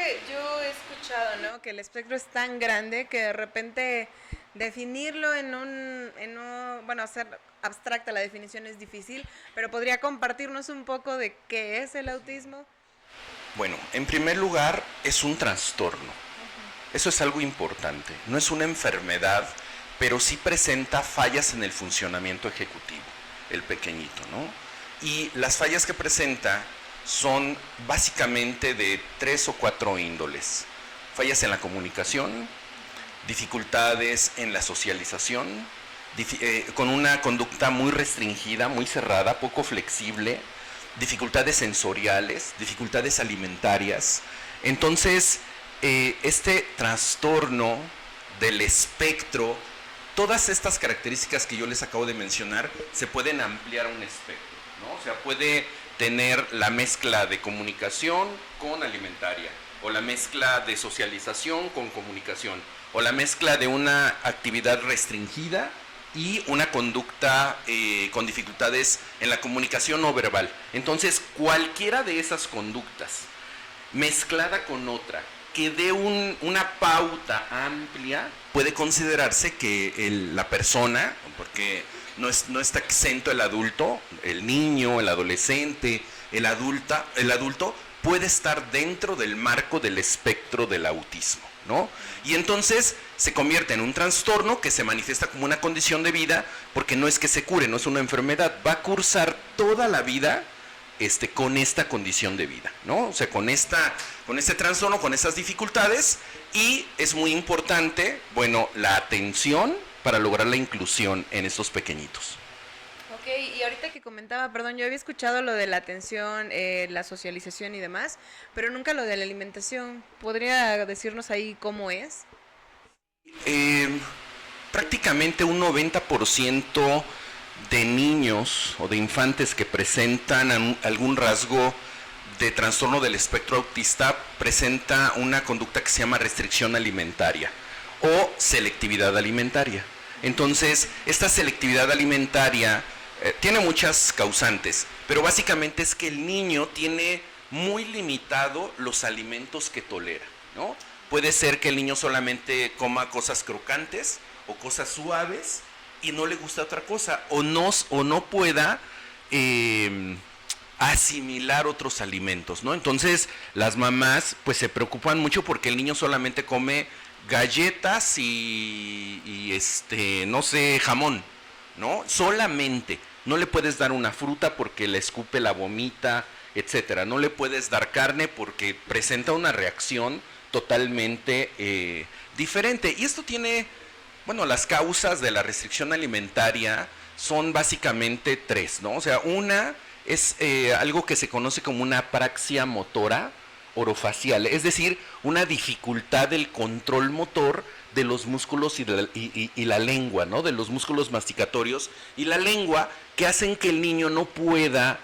que yo he escuchado, ¿no? Que el espectro es tan grande que de repente definirlo bueno, hacer abstracta la definición es difícil, pero podría compartirnos un poco de qué es el autismo. Bueno, en primer lugar, es un trastorno. Eso es algo importante. No es una enfermedad, pero sí presenta fallas en el funcionamiento ejecutivo, el pequeñito, ¿no? Y las fallas que presenta son básicamente de 3 o 4 índoles. Fallas en la comunicación, dificultades en la socialización, con una conducta muy restringida, muy cerrada, poco flexible, dificultades sensoriales, dificultades alimentarias. Entonces, este trastorno del espectro, todas estas características que yo les acabo de mencionar, se pueden ampliar a un espectro, ¿no? O sea, puede tener la mezcla de comunicación con alimentaria, o la mezcla de socialización con comunicación, o la mezcla de una actividad restringida y una conducta con dificultades en la comunicación no verbal. Entonces, cualquiera de esas conductas mezclada con otra que dé una pauta amplia, puede considerarse que la persona, porque no está exento el adulto, el niño, el adolescente, el adulto puede estar dentro del marco del espectro del autismo, ¿no? Y entonces se convierte en un trastorno que se manifiesta como una condición de vida, porque no es que se cure, no es una enfermedad, va a cursar toda la vida con esta condición de vida, ¿no? O sea, con este trastorno, con estas dificultades, y es muy importante, bueno, la atención para lograr la inclusión en estos pequeñitos. Ok, y ahorita que comentaba, perdón, yo había escuchado lo de la atención, la socialización y demás, pero nunca lo de la alimentación. ¿Podría decirnos ahí cómo es? Eh, Prácticamente un 90% de niños o de infantes que presentan algún rasgo de trastorno del espectro autista presenta una conducta que se llama restricción alimentaria o selectividad alimentaria. Entonces, esta selectividad alimentaria tiene muchas causantes, pero básicamente es que el niño tiene muy limitado los alimentos que tolera, ¿no? Puede ser que el niño solamente coma cosas crocantes o cosas suaves y no le gusta otra cosa, o no pueda asimilar otros alimentos, ¿no? Entonces las mamás pues se preocupan mucho porque el niño solamente come galletas y no sé, jamón, ¿no? Solamente. No le puedes dar una fruta porque la escupe, la vomita, etcétera. No le puedes dar carne porque presenta una reacción totalmente diferente. Y esto tiene, bueno, las causas de la restricción alimentaria son básicamente 3, ¿no? O sea, una es algo que se conoce como una apraxia motora orofacial, es decir, una dificultad del control motor de los músculos y la lengua, ¿no? De los músculos masticatorios y la lengua, que hacen que el niño no pueda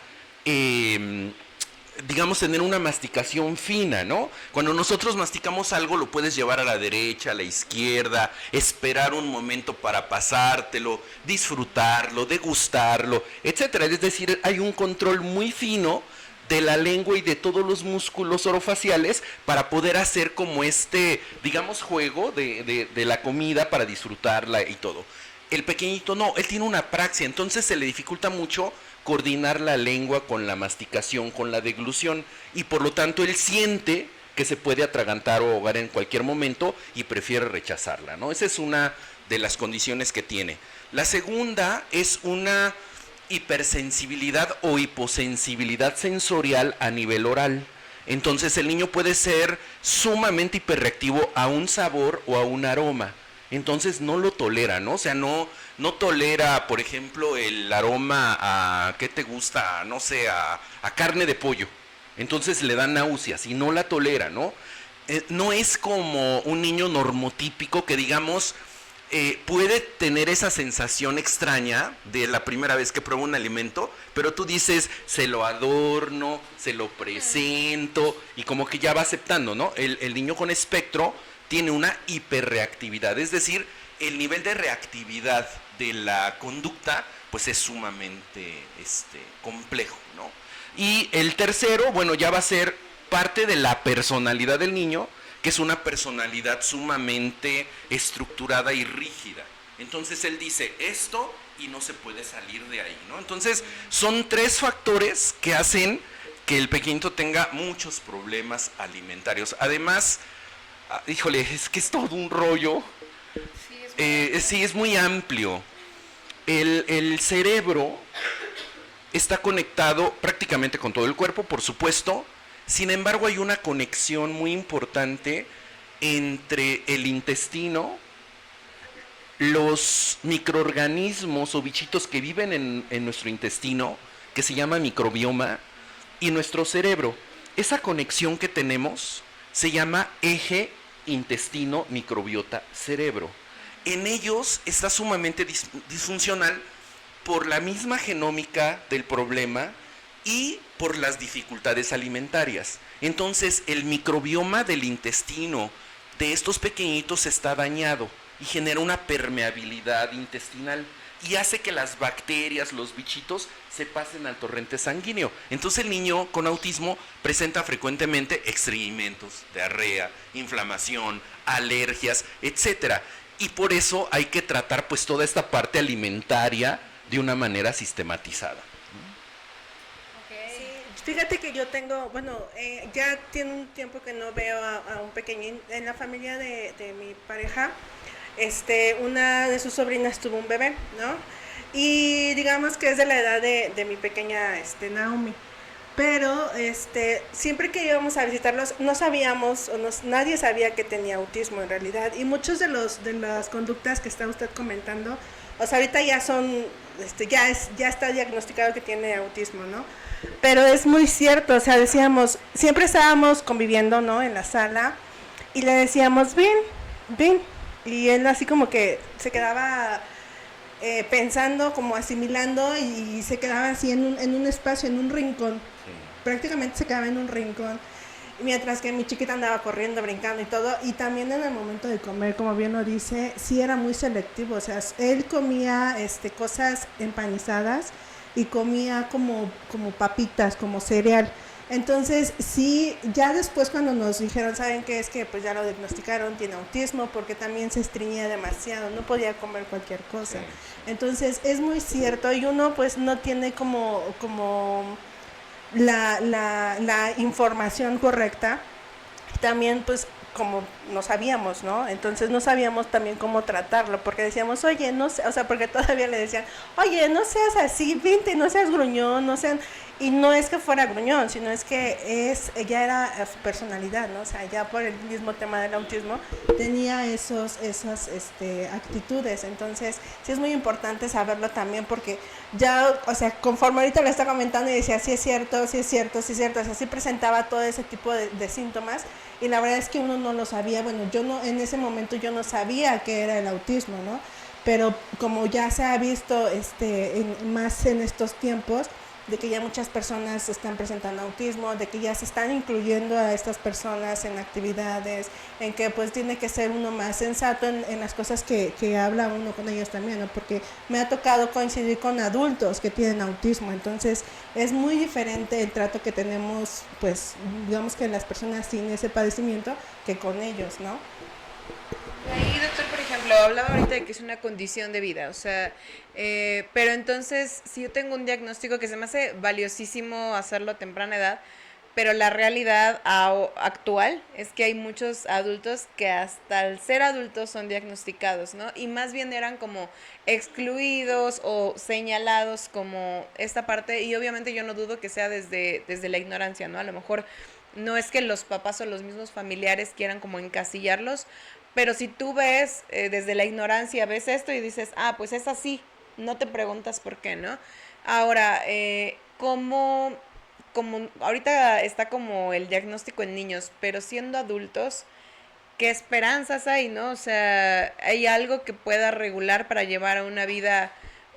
digamos, tener una masticación fina, ¿no? Cuando nosotros masticamos algo, lo puedes llevar a la derecha, a la izquierda, esperar un momento para pasártelo, disfrutarlo, degustarlo, etcétera. Es decir, hay un control muy fino de la lengua y de todos los músculos orofaciales para poder hacer como digamos, juego de la comida para disfrutarla y todo. El pequeñito no, él tiene una apraxia, entonces se le dificulta mucho coordinar la lengua con la masticación, con la deglución, y por lo tanto él siente que se puede atragantar o ahogar en cualquier momento y prefiere rechazarla, ¿no? Esa es una de las condiciones que tiene. La segunda es una hipersensibilidad o hiposensibilidad sensorial a nivel oral. Entonces el niño puede ser sumamente hiperreactivo a un sabor o a un aroma. Entonces no lo tolera, ¿no? O sea, no tolera, por ejemplo, el aroma a, ¿qué te gusta? No sé, a carne de pollo. Entonces le da náuseas y no la tolera, ¿no? No es como un niño normotípico que, digamos, puede tener esa sensación extraña de la primera vez que prueba un alimento, pero tú dices, se lo adorno, se lo presento, y como que ya va aceptando, ¿no? El niño con espectro tiene una hiperreactividad, es decir, el nivel de reactividad de la conducta pues es sumamente complejo, ¿no? Y el tercero, bueno, ya va a ser parte de la personalidad del niño, que es una personalidad sumamente estructurada y rígida. Entonces él dice esto y no se puede salir de ahí, ¿no? Entonces son 3 factores que hacen que el pequeñito tenga muchos problemas alimentarios. Además, híjole, es que es todo un rollo. Sí, es muy amplio. El cerebro está conectado prácticamente con todo el cuerpo, por supuesto. Sin embargo, hay una conexión muy importante entre el intestino, los microorganismos o bichitos que viven en nuestro intestino, que se llama microbioma, y nuestro cerebro. Esa conexión que tenemos se llama eje intestino-microbiota-cerebro. En ellos está sumamente disfuncional por la misma genómica del problema y por las dificultades alimentarias. Entonces, el microbioma del intestino de estos pequeñitos está dañado y genera una permeabilidad intestinal y hace que las bacterias, los bichitos, se pasen al torrente sanguíneo. Entonces el niño con autismo presenta frecuentemente estreñimientos, diarrea, inflamación, alergias, etcétera. Y por eso hay que tratar pues toda esta parte alimentaria de una manera sistematizada. Sí, fíjate que yo tengo, ya tiene un tiempo que no veo a un pequeñín en la familia de mi pareja. Una de sus sobrinas tuvo un bebé, ¿no? Y digamos que es de la edad de mi pequeña Naomi. Pero siempre que íbamos a visitarlos no sabíamos, nadie sabía que tenía autismo en realidad. Y muchos de las conductas que está usted comentando, o sea, ahorita ya son, ya está diagnosticado que tiene autismo, ¿no? Pero es muy cierto, o sea, decíamos, siempre estábamos conviviendo, ¿no? En la sala y le decíamos, ven. Y él así como que se quedaba pensando, como asimilando y se quedaba así en un espacio, en un rincón. Prácticamente se quedaba en un rincón. Mientras que mi chiquita andaba corriendo, brincando y todo. Y también en el momento de comer, como bien lo dice, sí era muy selectivo. O sea, él comía cosas empanizadas y comía como papitas, como cereal. Entonces, sí, ya después cuando nos dijeron, ¿saben qué? Es que pues ya lo diagnosticaron, tiene autismo, porque también se estreñía demasiado, no podía comer cualquier cosa. Entonces, es muy cierto, y uno pues no tiene como la información correcta. También pues como no sabíamos, ¿no? Entonces no sabíamos también cómo tratarlo, porque decíamos, oye, no sé, o sea, porque todavía le decían, oye, no seas así, vente, no seas gruñón, no sean... Y no es que fuera gruñón, sino es que ya era su personalidad, ¿no? O sea, ya por el mismo tema del autismo tenía esas actitudes. Entonces, sí es muy importante saberlo también, porque ya, o sea, conforme ahorita lo está comentando y decía, sí es cierto, o sea, sí presentaba todo ese tipo de síntomas, y la verdad es que uno no lo sabía. Bueno, yo no, en ese momento yo no sabía que era el autismo, ¿no? Pero como ya se ha visto más en estos tiempos, de que ya muchas personas están presentando autismo, de que ya se están incluyendo a estas personas en actividades, en que pues tiene que ser uno más sensato en las cosas que habla uno con ellos también, ¿no? Porque me ha tocado coincidir con adultos que tienen autismo. Entonces es muy diferente el trato que tenemos, pues digamos que las personas sin ese padecimiento, que con ellos, ¿no? Ahí, doctor, por ejemplo, hablaba ahorita de que es una condición de vida, o sea, pero entonces, si yo tengo un diagnóstico, que se me hace valiosísimo hacerlo a temprana edad, pero la realidad actual es que hay muchos adultos que hasta al ser adultos son diagnosticados, ¿no? Y más bien eran como excluidos o señalados como esta parte, y obviamente yo no dudo que sea desde la ignorancia, ¿no? A lo mejor no es que los papás o los mismos familiares quieran como encasillarlos, pero si tú ves desde la ignorancia, ves esto y dices, pues es así, no te preguntas por qué, ¿no? Ahora, como ahorita está como el diagnóstico en niños, pero siendo adultos, ¿qué esperanzas hay, no? O sea, ¿hay algo que pueda regular para llevar a una vida,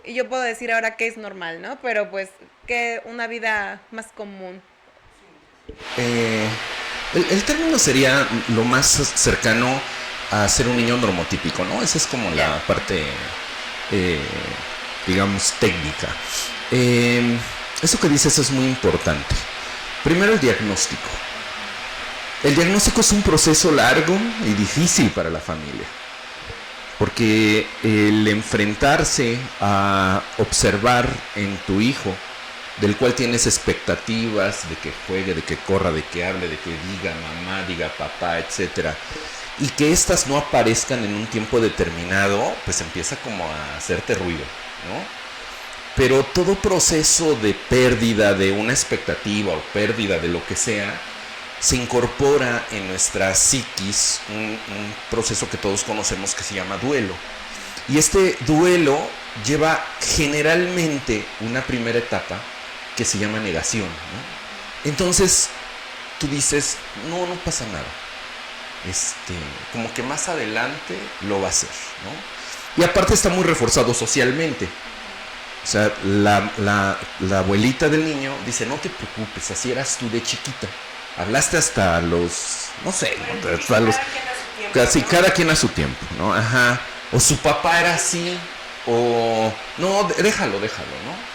y yo puedo decir ahora que es normal, ¿no? Pero pues, que una vida más común? El término sería lo más cercano a ser un niño normotípico, ¿no? Esa es como la parte, digamos, técnica. Eso que dices es muy importante. Primero, el diagnóstico. El diagnóstico es un proceso largo y difícil para la familia, porque el enfrentarse a observar en tu hijo, del cual tienes expectativas de que juegue, de que corra, de que hable, de que diga mamá, diga papá, etcétera, y que éstas no aparezcan en un tiempo determinado, pues empieza como a hacerte ruido, ¿no? Pero todo proceso de pérdida de una expectativa o pérdida de lo que sea, se incorpora en nuestra psiquis un proceso que todos conocemos que se llama duelo. Y este duelo lleva generalmente una primera etapa que se llama negación, ¿no? Entonces tú dices, no pasa nada. Como que más adelante lo va a hacer, ¿no? Y aparte está muy reforzado socialmente. O sea, la abuelita del niño dice, no te preocupes, así eras tú de chiquita. Hablaste hasta los, no sé, hasta los, casi cada quien a su tiempo, ¿no? Ajá. O su papá era así, o no, déjalo, ¿no?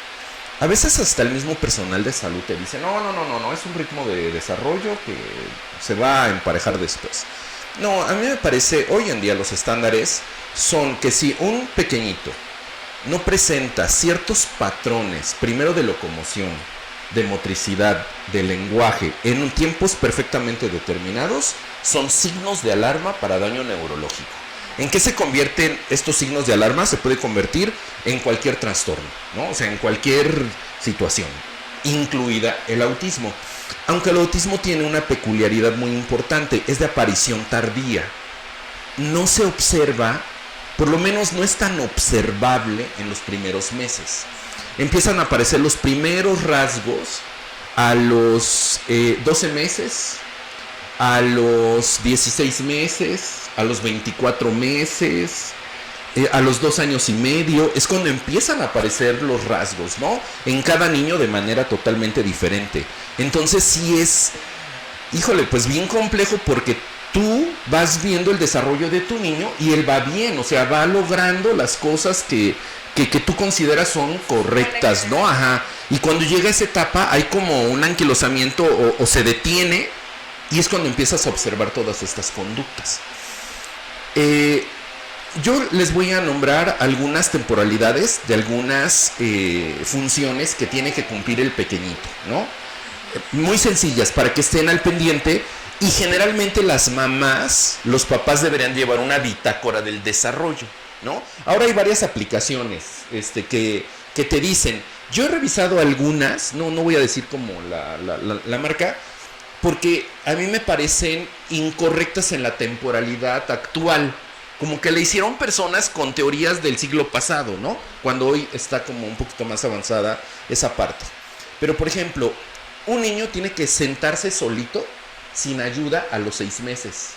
A veces hasta el mismo personal de salud te dice, no, es un ritmo de desarrollo que se va a emparejar después. No, a mí me parece, hoy en día los estándares son que si un pequeñito no presenta ciertos patrones, primero de locomoción, de motricidad, de lenguaje, en tiempos perfectamente determinados, son signos de alarma para daño neurológico. ¿En qué se convierten estos signos de alarma? Se puede convertir en cualquier trastorno, ¿no? O sea, en cualquier situación, incluida el autismo. Aunque el autismo tiene una peculiaridad muy importante, es de aparición tardía. No se observa, por lo menos no es tan observable en los primeros meses. Empiezan a aparecer los primeros rasgos a los 12 meses, a los 16 meses, a los 24 meses, a los 2 años y medio, es cuando empiezan a aparecer los rasgos, ¿no? En cada niño de manera totalmente diferente. Entonces sí es, híjole, pues bien complejo porque tú vas viendo el desarrollo de tu niño y él va bien, o sea, va logrando las cosas que tú consideras son correctas, ¿no? Ajá. Y cuando llega esa etapa hay como un anquilosamiento o se detiene y es cuando empiezas a observar todas estas conductas. Yo les voy a nombrar algunas temporalidades de algunas funciones que tiene que cumplir el pequeñito, ¿no? Muy sencillas para que estén al pendiente. Y generalmente las mamás, los papás deberían llevar una bitácora del desarrollo, ¿no? Ahora hay varias aplicaciones que te dicen, yo he revisado algunas, no voy a decir como la marca, porque a mí me parecen incorrectas en la temporalidad actual, como que le hicieron personas con teorías del siglo pasado, ¿no? Cuando hoy está como un poquito más avanzada esa parte. Pero por ejemplo, un niño tiene que sentarse solito, sin ayuda, a los 6 meses.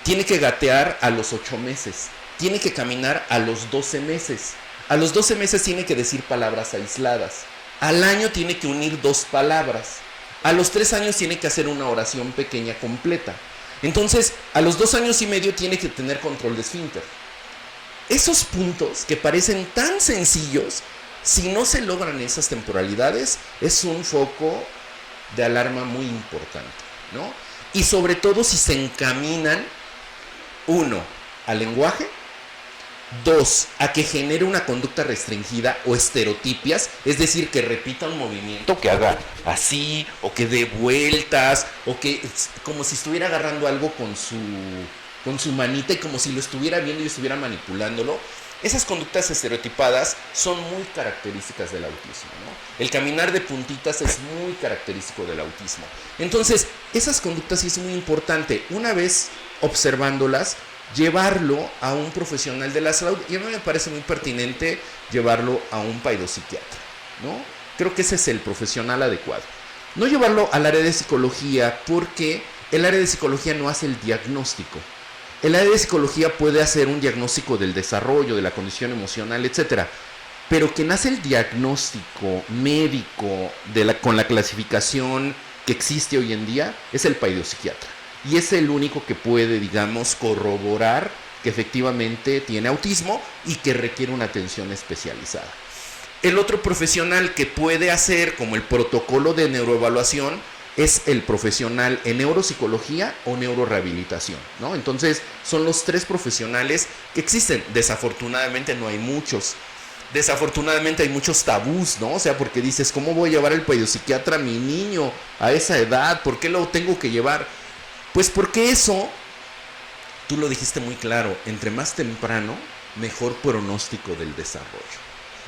Tiene que gatear a los 8 meses. Tiene que caminar a los 12 meses. A los 12 meses tiene que decir palabras aisladas. Al año tiene que unir 2 palabras. A los 3 años tiene que hacer una oración pequeña completa. Entonces, a los 2 años y medio tiene que tener control de esfínter. Esos puntos que parecen tan sencillos, si no se logran esas temporalidades, es un foco de alarma muy importante, ¿no? Y sobre todo si se encaminan, 1, al lenguaje, 2, a que genere una conducta restringida o estereotipias, es decir, que repita un movimiento, que haga así, o que dé vueltas, o que como si estuviera agarrando algo con su manita y como si lo estuviera viendo y estuviera manipulándolo. Esas conductas estereotipadas son muy características del autismo, ¿no? El caminar de puntitas es muy característico del autismo. Entonces, esas conductas sí es muy importante. Una vez observándolas, llevarlo a un profesional de la salud. Y a mí me parece muy pertinente llevarlo a un pseudopsiquiatra, ¿no? Creo que ese es el profesional adecuado. No llevarlo al área de psicología, porque el área de psicología no hace el diagnóstico. El área de psicología puede hacer un diagnóstico del desarrollo, de la condición emocional, etcétera. Pero quien hace el diagnóstico médico con la clasificación que existe hoy en día es el pseudopsiquiatra. Y es el único que puede, digamos, corroborar que efectivamente tiene autismo y que requiere una atención especializada. El otro profesional que puede hacer como el protocolo de neuroevaluación es el profesional en neuropsicología o neurorehabilitación, ¿no? Entonces, son los 3 profesionales que existen. Desafortunadamente no hay muchos. Desafortunadamente hay muchos tabús, ¿no? O sea, porque dices, ¿cómo voy a llevar al pediopsiquiatra a mi niño a esa edad? ¿Por qué lo tengo que llevar? Pues porque eso, tú lo dijiste muy claro, entre más temprano, mejor pronóstico del desarrollo,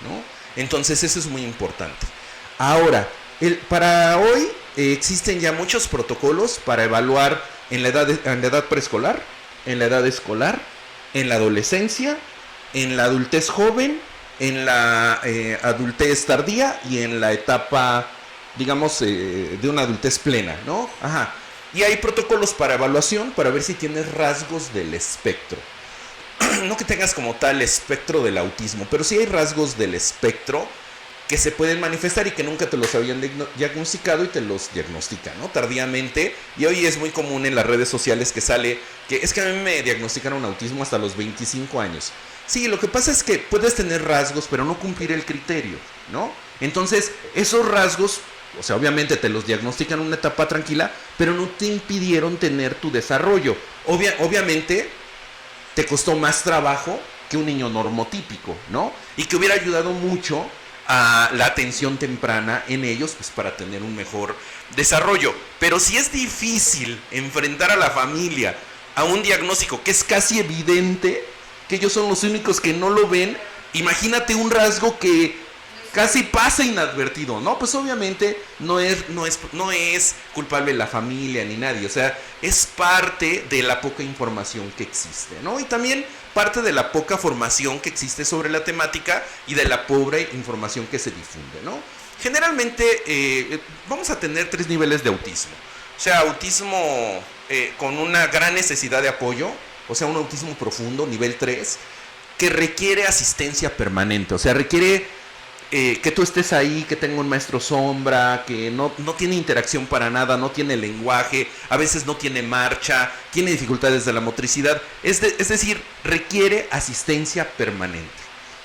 ¿no? Entonces, eso es muy importante. Ahora, para hoy existen ya muchos protocolos para evaluar en la edad preescolar, en la edad escolar, en la adolescencia, en la adultez joven, en la adultez tardía y en la etapa, digamos, de una adultez plena, ¿no? Ajá. Y hay protocolos para evaluación para ver si tienes rasgos del espectro. No que tengas como tal espectro del autismo, pero sí hay rasgos del espectro que se pueden manifestar y que nunca te los habían diagnosticado y te los diagnostican, ¿no? Tardíamente. Y hoy es muy común en las redes sociales que sale que es que a mí me diagnosticaron autismo hasta los 25 años. Sí, lo que pasa es que puedes tener rasgos, pero no cumplir el criterio, ¿no? Entonces, esos rasgos, o sea, obviamente te los diagnostican en una etapa tranquila, pero no te impidieron tener tu desarrollo. Obviamente, te costó más trabajo que un niño normotípico, ¿no? Y que hubiera ayudado mucho a la atención temprana en ellos, pues para tener un mejor desarrollo. Pero si es difícil enfrentar a la familia a un diagnóstico que es casi evidente, que ellos son los únicos que no lo ven, imagínate un rasgo que casi pasa inadvertido, ¿no? Pues obviamente no es culpable la familia ni nadie, o sea, es parte de la poca información que existe, ¿no? Y también parte de la poca formación que existe sobre la temática y de la pobre información que se difunde, ¿no? Generalmente vamos a tener 3 niveles de autismo, o sea, autismo con una gran necesidad de apoyo, o sea, un autismo profundo, nivel 3, que requiere asistencia permanente, o sea, requiere que tú estés ahí, que tenga un maestro sombra, que no tiene interacción para nada, no tiene lenguaje, a veces no tiene marcha, tiene dificultades de la motricidad, es decir, requiere asistencia permanente.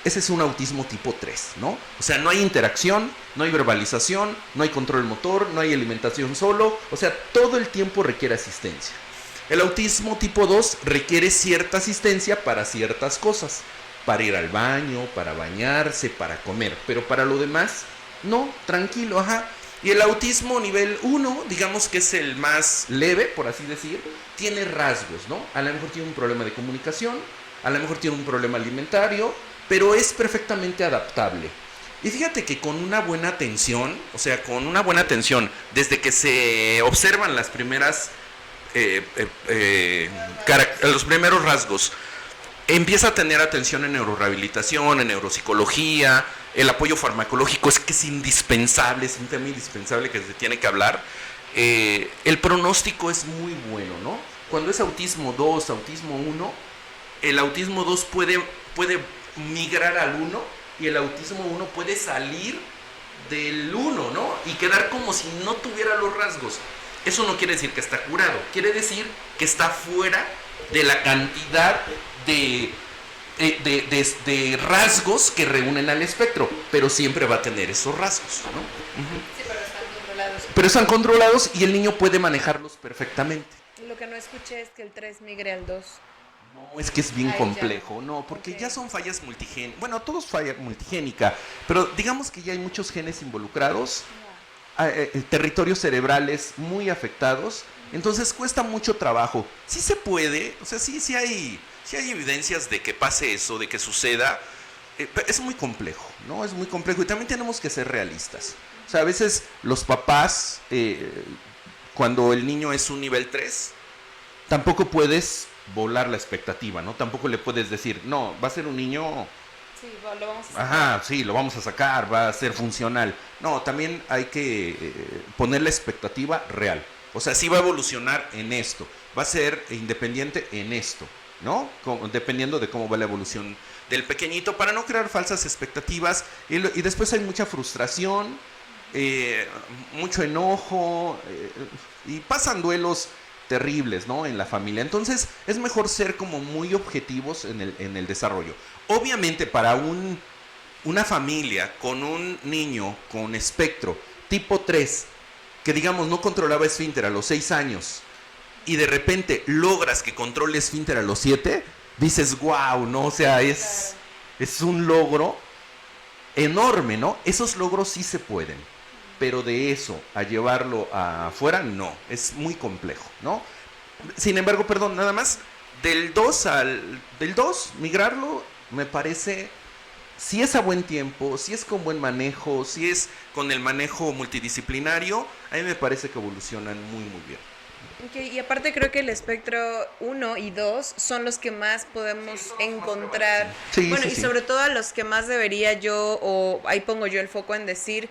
Ese es un autismo tipo 3, ¿no? O sea, no hay interacción, no hay verbalización, no hay control motor, no hay alimentación solo, o sea, todo el tiempo requiere asistencia. El autismo tipo 2 requiere cierta asistencia para ciertas cosas, para ir al baño, para bañarse, para comer, pero para lo demás, no, tranquilo, ajá. Y el autismo nivel 1, digamos que es el más leve, por así decir, tiene rasgos, ¿no? A lo mejor tiene un problema de comunicación, a lo mejor tiene un problema alimentario, pero es perfectamente adaptable. Y fíjate que con una buena atención, o sea, con una buena atención, desde que se observan las primeras los primeros rasgos, empieza a tener atención en neurorehabilitación, en neuropsicología, el apoyo farmacológico es que es indispensable, es un tema indispensable que se tiene que hablar. El pronóstico es muy bueno, ¿no? Cuando es autismo 2, autismo 1, el autismo 2 puede migrar al 1 y el autismo 1 puede salir del 1, ¿no? Y quedar como si no tuviera los rasgos. Eso no quiere decir que está curado, quiere decir que está fuera de la cantidad de rasgos que reúnen al espectro, pero siempre va a tener esos rasgos, ¿no? Uh-huh. Sí, pero están controlados. Pero están controlados y el niño puede manejarlos perfectamente. Lo que no escuché es que el 3 migre al 2. No, es que es bien complejo, no, porque ya son fallas multigénicas, bueno, todo es falla multigénica, pero digamos que ya hay muchos genes involucrados, territorios cerebrales muy afectados, entonces cuesta mucho trabajo. Sí se puede, o sea, sí hay evidencias de que pase eso, de que suceda, es muy complejo, ¿no? Es muy complejo y también tenemos que ser realistas. O sea, a veces los papás, cuando el niño es un nivel 3, tampoco puedes volar la expectativa, ¿no? Tampoco le puedes decir, no, va a ser un niño... Sí, lo vamos a sacar. Ajá, sí, lo vamos a sacar, va a ser funcional. No, también hay que poner la expectativa real. O sea, sí va a evolucionar en esto, va a ser independiente en esto, ¿no? Dependiendo de cómo va la evolución del pequeñito, para no crear falsas expectativas. Y después hay mucha frustración, mucho enojo, y pasan duelos terribles, ¿no? En la familia. Entonces, es mejor ser como muy objetivos en el desarrollo. Obviamente, para una familia con un niño con espectro tipo 3, que digamos no controlaba esfínter a los 6 años y de repente logras que controle esfínter a los 7, dices, wow, ¿no? O sea, es un logro enorme, ¿no? Esos logros sí se pueden, pero de eso a llevarlo afuera, no, es muy complejo, ¿no? Sin embargo, perdón, nada más, del 2, migrarlo, me parece, si es a buen tiempo, si es con buen manejo, si es con el manejo multidisciplinario, a mí me parece que evolucionan muy, muy bien. Okay, y aparte creo que el espectro 1 y 2 son los que más podemos encontrar. Sí, bueno, sí, y sí. sobre todo a los que más debería yo, o ahí pongo yo el foco en decir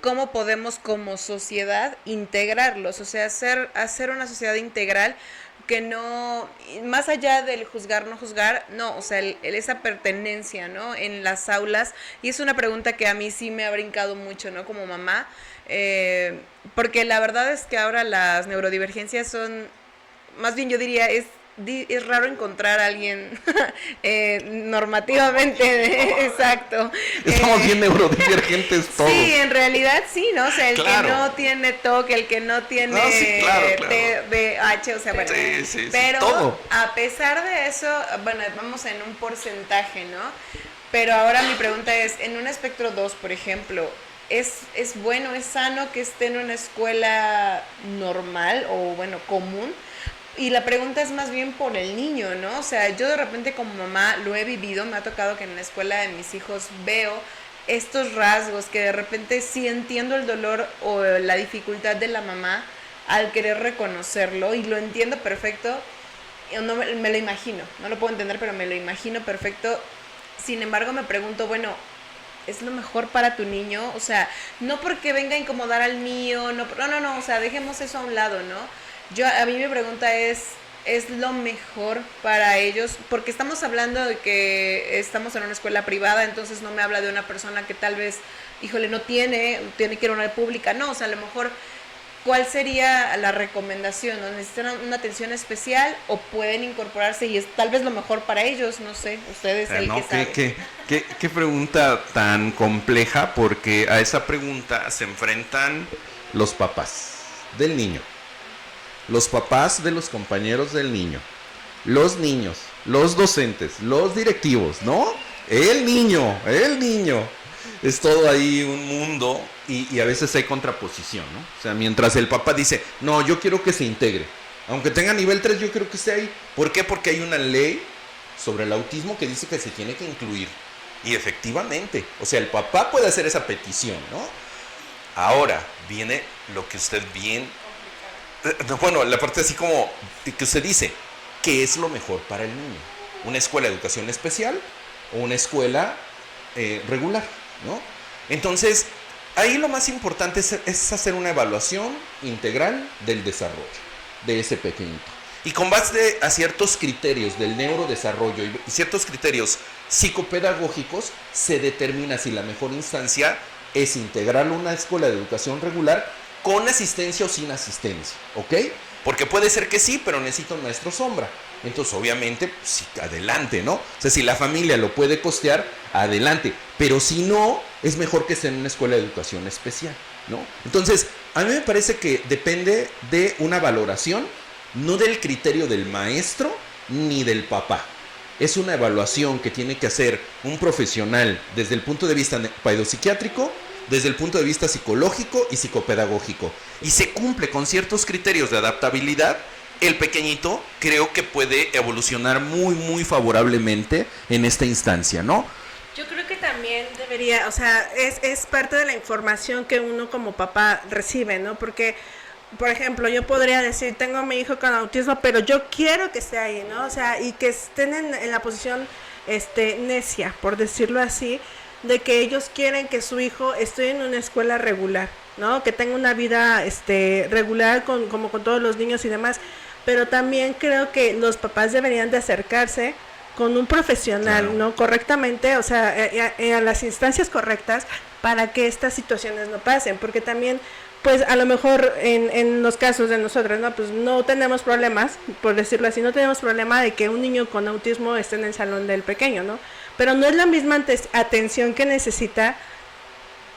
cómo podemos como sociedad integrarlos, o sea, hacer una sociedad integral que no, más allá del juzgar, no juzgar, no, o sea, esa pertenencia, ¿no? En las aulas, y es una pregunta que a mí sí me ha brincado mucho, ¿no? Como mamá, porque la verdad es que ahora las neurodivergencias son, más bien yo diría, es raro encontrar a alguien normativamente, exacto. Estamos bien neurodivergentes todos. Sí, en realidad sí, ¿no? O sea, el Claro. que no tiene TOC, el que no tiene No, sí, claro. TDAH, o sea, bueno. Sí, pero todo. a pesar de eso, bueno, vamos en un porcentaje, ¿no? Pero ahora mi pregunta es, en un espectro 2, por ejemplo, ¿es bueno, es sano que esté en una escuela normal o, bueno, común? Y la pregunta es más bien por el niño, ¿no? O sea, yo de repente como mamá lo he vivido, me ha tocado que en la escuela de mis hijos veo estos rasgos que de repente sí entiendo el dolor o la dificultad de la mamá al querer reconocerlo y lo entiendo perfecto, no me lo imagino, no lo puedo entender, pero me lo imagino perfecto. Sin embargo, me pregunto, bueno, ¿es lo mejor para tu niño? O sea, no porque venga a incomodar al mío, no, o sea, dejemos eso a un lado, ¿no? A mí mi pregunta ¿es lo mejor para ellos? Porque estamos hablando de que estamos en una escuela privada, entonces no me habla de una persona que tal vez, híjole, no tiene que ir a una pública, no, o sea, a lo mejor, ¿cuál sería la recomendación? ¿No necesitan una atención especial o pueden incorporarse y es tal vez lo mejor para ellos? No sé, ustedes el No, que saben. qué pregunta tan compleja, porque a esa pregunta se enfrentan los papás del niño, los papás de los compañeros del niño, los niños, los docentes, los directivos, ¿no? El niño. Es todo ahí un mundo y a veces hay contraposición, ¿no? O sea, mientras el papá dice, no, yo quiero que se integre. Aunque tenga nivel 3, yo quiero que esté ahí. ¿Por qué? Porque hay una ley sobre el autismo que dice que se tiene que incluir. Y efectivamente, o sea, el papá puede hacer esa petición, ¿no? Ahora viene lo que usted bien... Bueno, la parte así como que usted dice, ¿qué es lo mejor para el niño? ¿Una escuela de educación especial o una escuela regular, ¿no? Entonces, ahí lo más importante es hacer una evaluación integral del desarrollo de ese pequeñito. Y con base a ciertos criterios del neurodesarrollo y ciertos criterios psicopedagógicos, se determina si la mejor instancia es integrarlo a una escuela de educación regular con asistencia o sin asistencia, ¿ok? Porque puede ser que sí, pero necesita un maestro sombra. Entonces, obviamente, pues, sí, adelante, ¿no? O sea, si la familia lo puede costear, adelante. Pero si no, es mejor que esté en una escuela de educación especial, ¿no? Entonces, a mí me parece que depende de una valoración, no del criterio del maestro ni del papá. Es una evaluación que tiene que hacer un profesional desde el punto de vista pedopsiquiátrico, desde el punto de vista psicológico y psicopedagógico. Y se cumple con ciertos criterios de adaptabilidad, el pequeñito creo que puede evolucionar muy, muy favorablemente en esta instancia, ¿no? Yo creo que también debería, o sea, es parte de la información que uno como papá recibe, ¿no? Porque, por ejemplo, yo podría decir, tengo a mi hijo con autismo, pero yo quiero que esté ahí, ¿no? O sea, y que estén en la posición necia, por decirlo así, de que ellos quieren que su hijo esté en una escuela regular, ¿no? Que tenga una vida regular como con todos los niños y demás. Pero también creo que los papás deberían de acercarse con un profesional, claro, ¿no? Correctamente, o sea, a las instancias correctas para que estas situaciones no pasen, porque también, pues a lo mejor en los casos de nosotros, ¿no? Pues no tenemos problemas, por decirlo así, no tenemos problema de que un niño con autismo esté en el salón del pequeño, ¿no? Pero no es la misma atención que necesita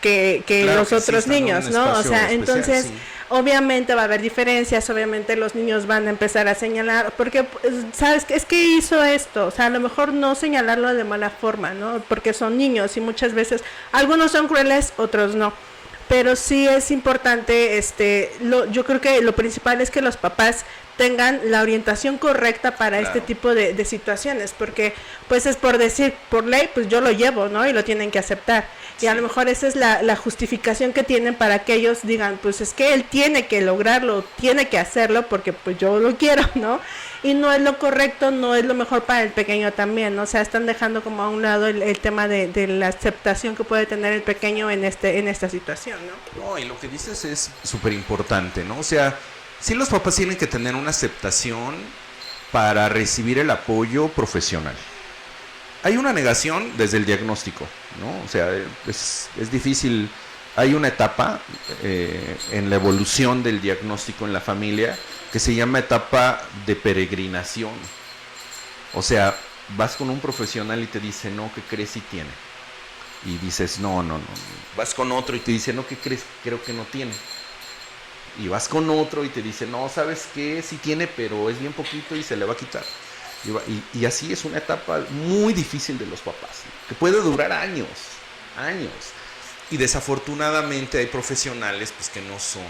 que claro, los otros niños, ¿no? O sea, especial, entonces, sí, Obviamente va a haber diferencias, obviamente los niños van a empezar a señalar, porque, ¿sabes? Es que hizo esto, o sea, a lo mejor no señalarlo de mala forma, ¿no? Porque son niños y muchas veces, algunos son crueles, otros no. Pero sí es importante, yo creo que lo principal es que los papás tengan la orientación correcta para este tipo de situaciones, porque pues es por decir, por ley, pues yo lo llevo, ¿no? Y lo tienen que aceptar. Y a lo mejor esa es la justificación que tienen para que ellos digan, pues es que él tiene que lograrlo, tiene que hacerlo porque pues yo lo quiero, ¿no? Y no es lo correcto, no es lo mejor para el pequeño también, ¿no? O sea, están dejando como a un lado el tema de la aceptación que puede tener el pequeño en esta situación, ¿no? No, y lo que dices es súper importante, ¿no? O sea, sí los papás tienen que tener una aceptación para recibir el apoyo profesional. Hay una negación desde el diagnóstico, ¿no? O sea, es difícil. Hay una etapa en la evolución del diagnóstico en la familia que se llama etapa de peregrinación. O sea, vas con un profesional y te dice, no, ¿qué crees si tiene? Y dices, no. Vas con otro y te dice, no, ¿qué crees? Creo que no tiene. Y vas con otro y te dice, no, ¿sabes qué? Sí tiene, pero es bien poquito y se le va a quitar. Y así es una etapa muy difícil de los papás, ¿no? Que puede durar años. Y desafortunadamente hay profesionales pues que no son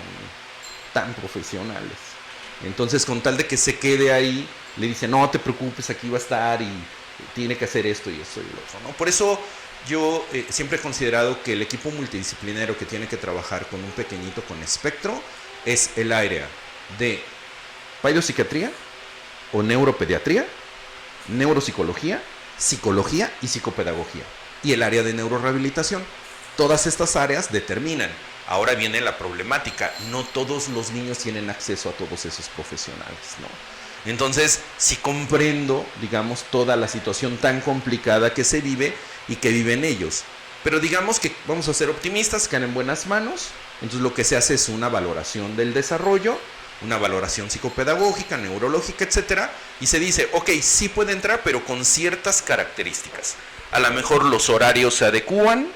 tan profesionales. Entonces, con tal de que se quede ahí, le dicen, no te preocupes, aquí va a estar y tiene que hacer esto y esto y lo otro, ¿no? Por eso yo siempre he considerado que el equipo multidisciplinario que tiene que trabajar con un pequeñito con espectro es el área de pediatría o neuropediatría, neuropsicología, psicología y psicopedagogía, y el área de neurorehabilitación. Todas estas áreas determinan. Ahora viene la problemática, no todos los niños tienen acceso a todos esos profesionales, ¿no? Entonces, sí comprendo, digamos, toda la situación tan complicada que se vive y que viven ellos. Pero digamos que vamos a ser optimistas, quedan en buenas manos. Entonces lo que se hace es una valoración del desarrollo, una valoración psicopedagógica, neurológica, etcétera, y se dice, ok, sí puede entrar, pero con ciertas características. A lo mejor los horarios se adecúan,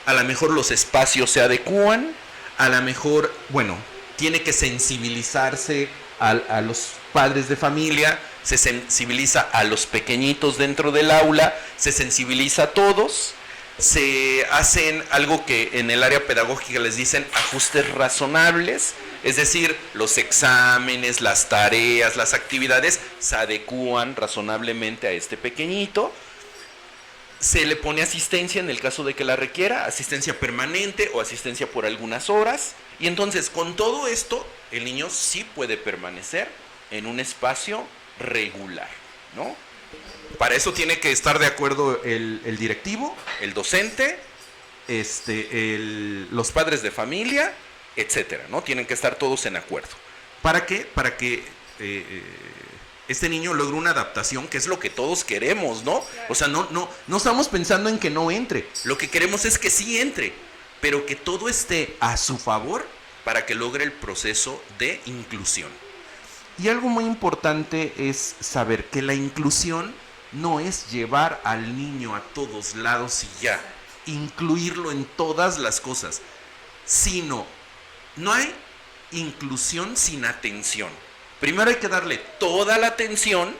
a lo mejor los espacios se adecúan, a lo mejor, bueno, tiene que sensibilizarse a los padres de familia, se sensibiliza a los pequeñitos dentro del aula, se sensibiliza a todos, se hacen algo que en el área pedagógica les dicen ajustes razonables, es decir, los exámenes, las tareas, las actividades se adecúan razonablemente a este pequeñito. Se le pone asistencia en el caso de que la requiera, asistencia permanente o asistencia por algunas horas. Y entonces, con todo esto, el niño sí puede permanecer en un espacio regular, ¿no? Para eso tiene que estar de acuerdo el directivo, el docente, los padres de familia, etcétera, ¿no? Tienen que estar todos en acuerdo. ¿Para qué? Para que este niño logre una adaptación, que es lo que todos queremos, ¿no? O sea, no estamos pensando en que no entre. Lo que queremos es que sí entre, pero que todo esté a su favor para que logre el proceso de inclusión. Y algo muy importante es saber que la inclusión no es llevar al niño a todos lados y ya, incluirlo en todas las cosas, sino no hay inclusión sin atención. Primero hay que darle toda la atención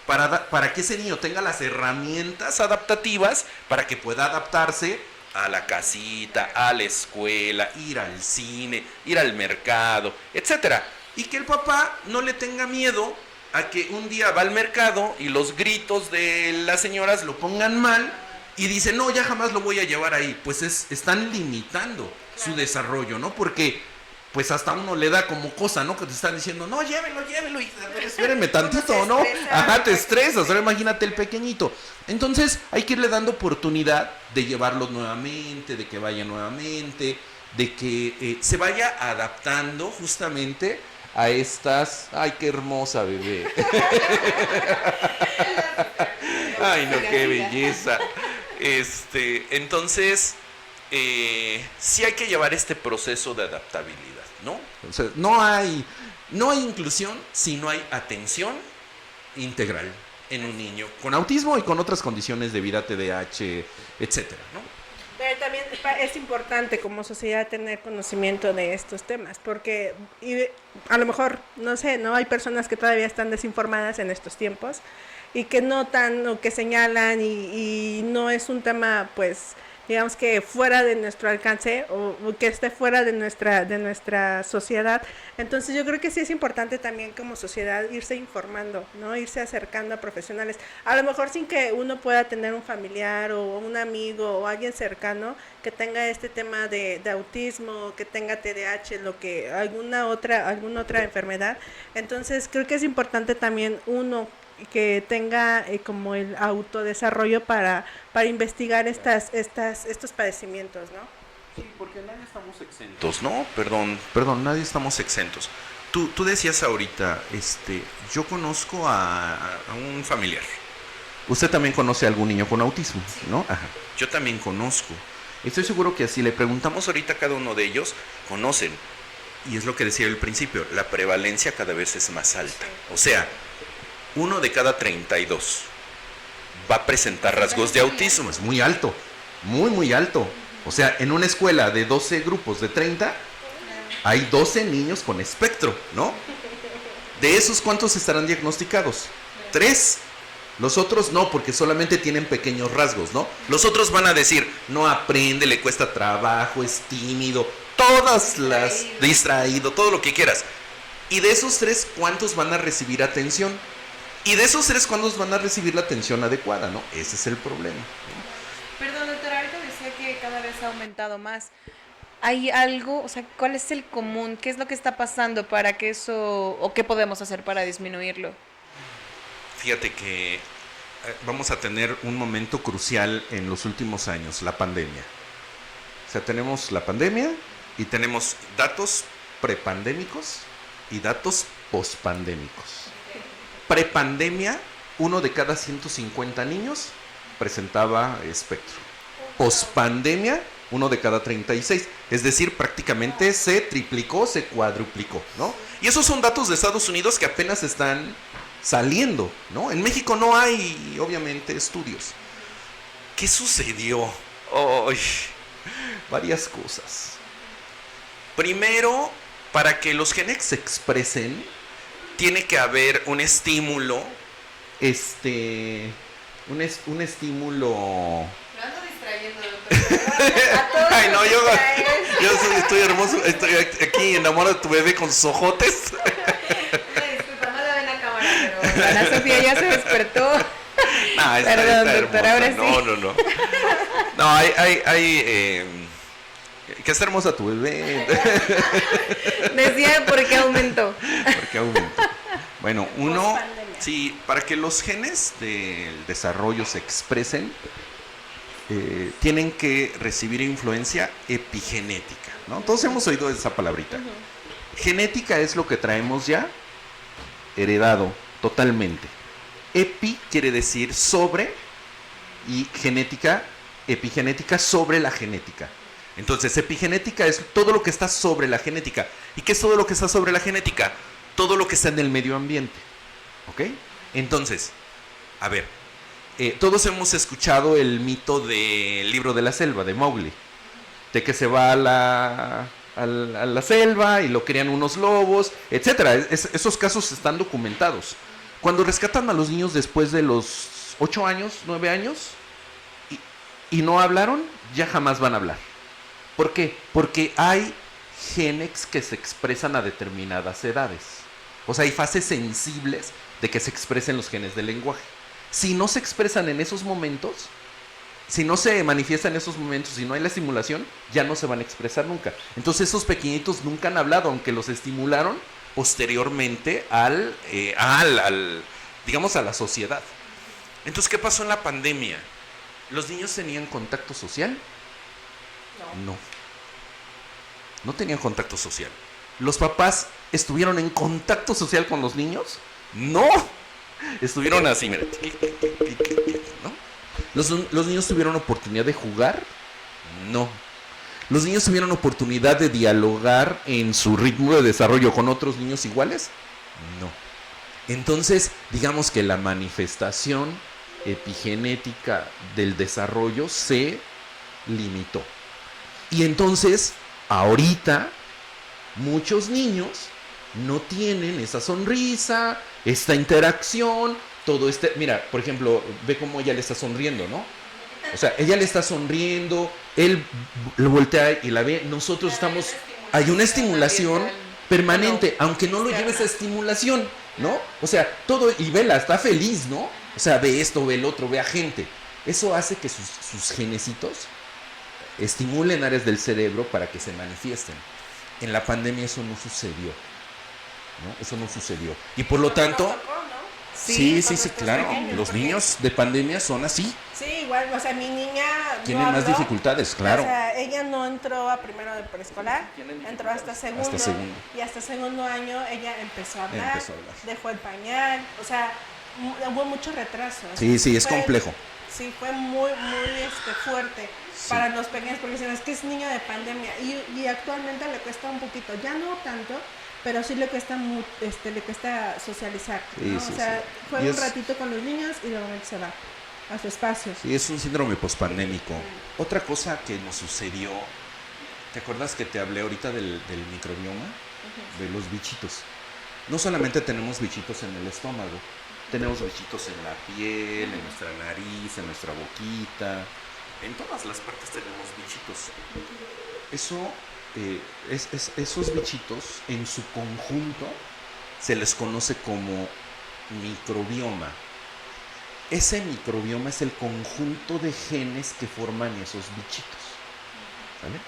para que ese niño tenga las herramientas adaptativas para que pueda adaptarse a la casita, a la escuela, ir al cine, ir al mercado, etcétera. Y que el papá no le tenga miedo a que un día va al mercado y los gritos de las señoras lo pongan mal y dice, no, ya jamás lo voy a llevar ahí. Pues están limitando su desarrollo, ¿no? Porque pues hasta uno le da como cosa, ¿no? Que te están diciendo, no, llévelo, y a ver, espérenme tantito, ¿no? Ajá, te estresas, ahora imagínate el pequeñito. Entonces hay que irle dando oportunidad de llevarlo nuevamente, de que vaya nuevamente, de que se vaya adaptando justamente a estas... ¡Ay, qué hermosa bebé! ¡Ay, no, qué belleza! Entonces, sí hay que llevar este proceso de adaptabilidad, ¿no? O sea, no hay inclusión si no hay atención integral en un niño con autismo y con otras condiciones de vida, TDAH, etcétera, ¿no? Pero también es importante como sociedad tener conocimiento de estos temas, porque a lo mejor, no sé, ¿no? Hay personas que todavía están desinformadas en estos tiempos y que notan o que señalan y no es un tema, pues, digamos que fuera de nuestro alcance o que esté fuera de nuestra sociedad. Entonces yo creo que sí es importante también como sociedad irse informando, ¿no? Irse acercando a profesionales. A lo mejor sin que uno pueda tener un familiar o un amigo o alguien cercano que tenga este tema de autismo, que tenga TDAH, alguna otra enfermedad. Entonces creo que es importante también uno que tenga como el autodesarrollo para investigar estos padecimientos, ¿no? Sí, porque nadie estamos exentos, ¿no? Perdón, nadie estamos exentos. Tú decías ahorita, yo conozco a un familiar. Usted también conoce a algún niño con autismo, ¿no? Ajá. Yo también conozco. Estoy seguro que si le preguntamos ahorita a cada uno de ellos, conocen. Y es lo que decía al principio, la prevalencia cada vez es más alta. O sea, 1 de cada 32 va a presentar rasgos de autismo. Es muy alto, muy alto. O sea, en una escuela de 12 grupos de 30, hay 12 niños con espectro, ¿no? De esos, ¿cuántos estarán diagnosticados? 3. Los otros no, porque solamente tienen pequeños rasgos, ¿no? Los otros van a decir, no aprende, le cuesta trabajo, es tímido, distraído, todo lo que quieras. Y de esos 3, ¿cuántos van a recibir atención? Y de esos 3, ¿cuántos van a recibir la atención adecuada, no? Ese es el problema, ¿no? Perdón, doctora, ahorita decía que cada vez ha aumentado más. ¿Hay algo, o sea, cuál es el común? ¿Qué es lo que está pasando para que eso, o qué podemos hacer para disminuirlo? Fíjate que vamos a tener un momento crucial en los últimos años, la pandemia. O sea, tenemos la pandemia y tenemos datos prepandémicos y datos pospandémicos. Prepandemia, 1 de cada 150 niños presentaba espectro. Pospandemia, 1 de cada 36. Es decir, prácticamente se triplicó, se cuadruplicó, ¿no? Y esos son datos de Estados Unidos que apenas están saliendo, ¿no? En México no hay, obviamente, estudios. ¿Qué sucedió? Varias cosas. Primero, para que los genes se expresen, tiene que haber un estímulo, un estímulo. Lo ando distrayendo, doctor. Ay, no, estoy hermoso, estoy aquí enamorado de tu bebé con sus ojotes. Disculpa, no la ven a cámara, pero Ana Sofía ya se despertó. No, Perdón, doctor, ahora sí. No. No, hay que está hermosa tu bebé. Decía, ¿por qué aumentó? Bueno, sí, para que los genes del desarrollo se expresen, tienen que recibir influencia epigenética, ¿no? Todos hemos oído esa palabrita. Genética es lo que traemos ya heredado totalmente. Epi quiere decir sobre y genética, epigenética sobre la genética. Entonces, epigenética es todo lo que está sobre la genética. ¿Y qué es todo lo que está sobre la genética? Todo lo que está en el medio ambiente. ¿Ok? Entonces, a ver, todos hemos escuchado el mito del libro de la selva, de Mowgli. De que se va a la selva y lo crían unos lobos, etcétera. Esos casos están documentados. Cuando rescatan a los niños después de los 8 años, 9 años, y no hablaron, ya jamás van a hablar. ¿Por qué? Porque hay genes que se expresan a determinadas edades. O sea, hay fases sensibles de que se expresen los genes del lenguaje. Si no se expresan en esos momentos, si no se manifiestan en esos momentos, si no hay la estimulación, ya no se van a expresar nunca. Entonces esos pequeñitos nunca han hablado, aunque los estimularon posteriormente digamos, a la sociedad. Entonces, ¿qué pasó en la pandemia? ¿Los niños tenían contacto social? No tenían contacto social. ¿Los papás estuvieron en contacto social con los niños? No. Estuvieron así, mira. ¿No? ¿Los niños tuvieron oportunidad de jugar? No. ¿Los niños tuvieron oportunidad de dialogar en su ritmo de desarrollo con otros niños iguales? No. Entonces, digamos que la manifestación epigenética del desarrollo se limitó. Y entonces, ahorita, muchos niños no tienen esa sonrisa, esta interacción, todo este... Mira, por ejemplo, ve cómo ella le está sonriendo, ¿no? O sea, ella le está sonriendo, él lo voltea y la ve, nosotros estamos... Hay una estimulación permanente, aunque no lo lleves a estimulación, ¿no? O sea, todo... Y vela, está feliz, ¿no? O sea, ve esto, ve el otro, ve a gente. Eso hace que sus genecitos estimulen áreas del cerebro para que se manifiesten. En la pandemia eso no sucedió, ¿no? Eso no sucedió. Y por lo tanto... Sí, claro. Los niños de pandemia son así. Sí, igual, o sea, mi niña... Tienen más dificultades, claro. O sea, ella no entró a primero de preescolar, entró hasta segundo. Hasta segundo. Y hasta segundo año ella empezó a hablar, dejó el pañal, o sea, hubo mucho retraso. Sí, es complejo. Sí, fue muy fuerte para los pequeños, porque dicen, es que es niño de pandemia. Y actualmente le cuesta un poquito, ya no tanto, pero sí le cuesta le cuesta socializar, ¿no? Sí, o sea, juega Y un ratito con los niños y luego se va a su espacio. Sí, es un síndrome pospandémico. Otra cosa que nos sucedió, ¿te acuerdas que te hablé ahorita del microbioma? De los bichitos. No solamente tenemos bichitos en el estómago, tenemos bichitos en la piel, en nuestra nariz, en nuestra boquita, en todas las partes tenemos bichitos. Esos bichitos en su conjunto se les conoce como microbioma. Ese microbioma es el conjunto de genes que forman esos bichitos, ¿vale?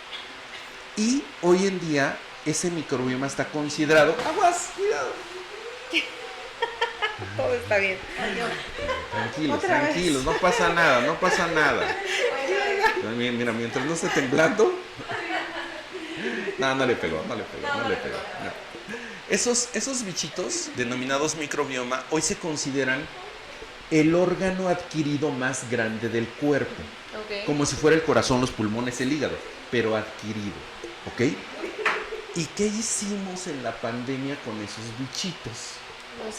Y hoy en día ese microbioma está considerado... ¡Aguas! ¡Cuidado! Todo está bien. Tranquilos, no pasa nada. Mira, mientras no esté temblando... No le pegó. No. Esos bichitos, denominados microbioma, hoy se consideran el órgano adquirido más grande del cuerpo. Okay. Como si fuera el corazón, los pulmones, el hígado, pero adquirido. ¿Ok? ¿Y qué hicimos en la pandemia con esos bichitos? Los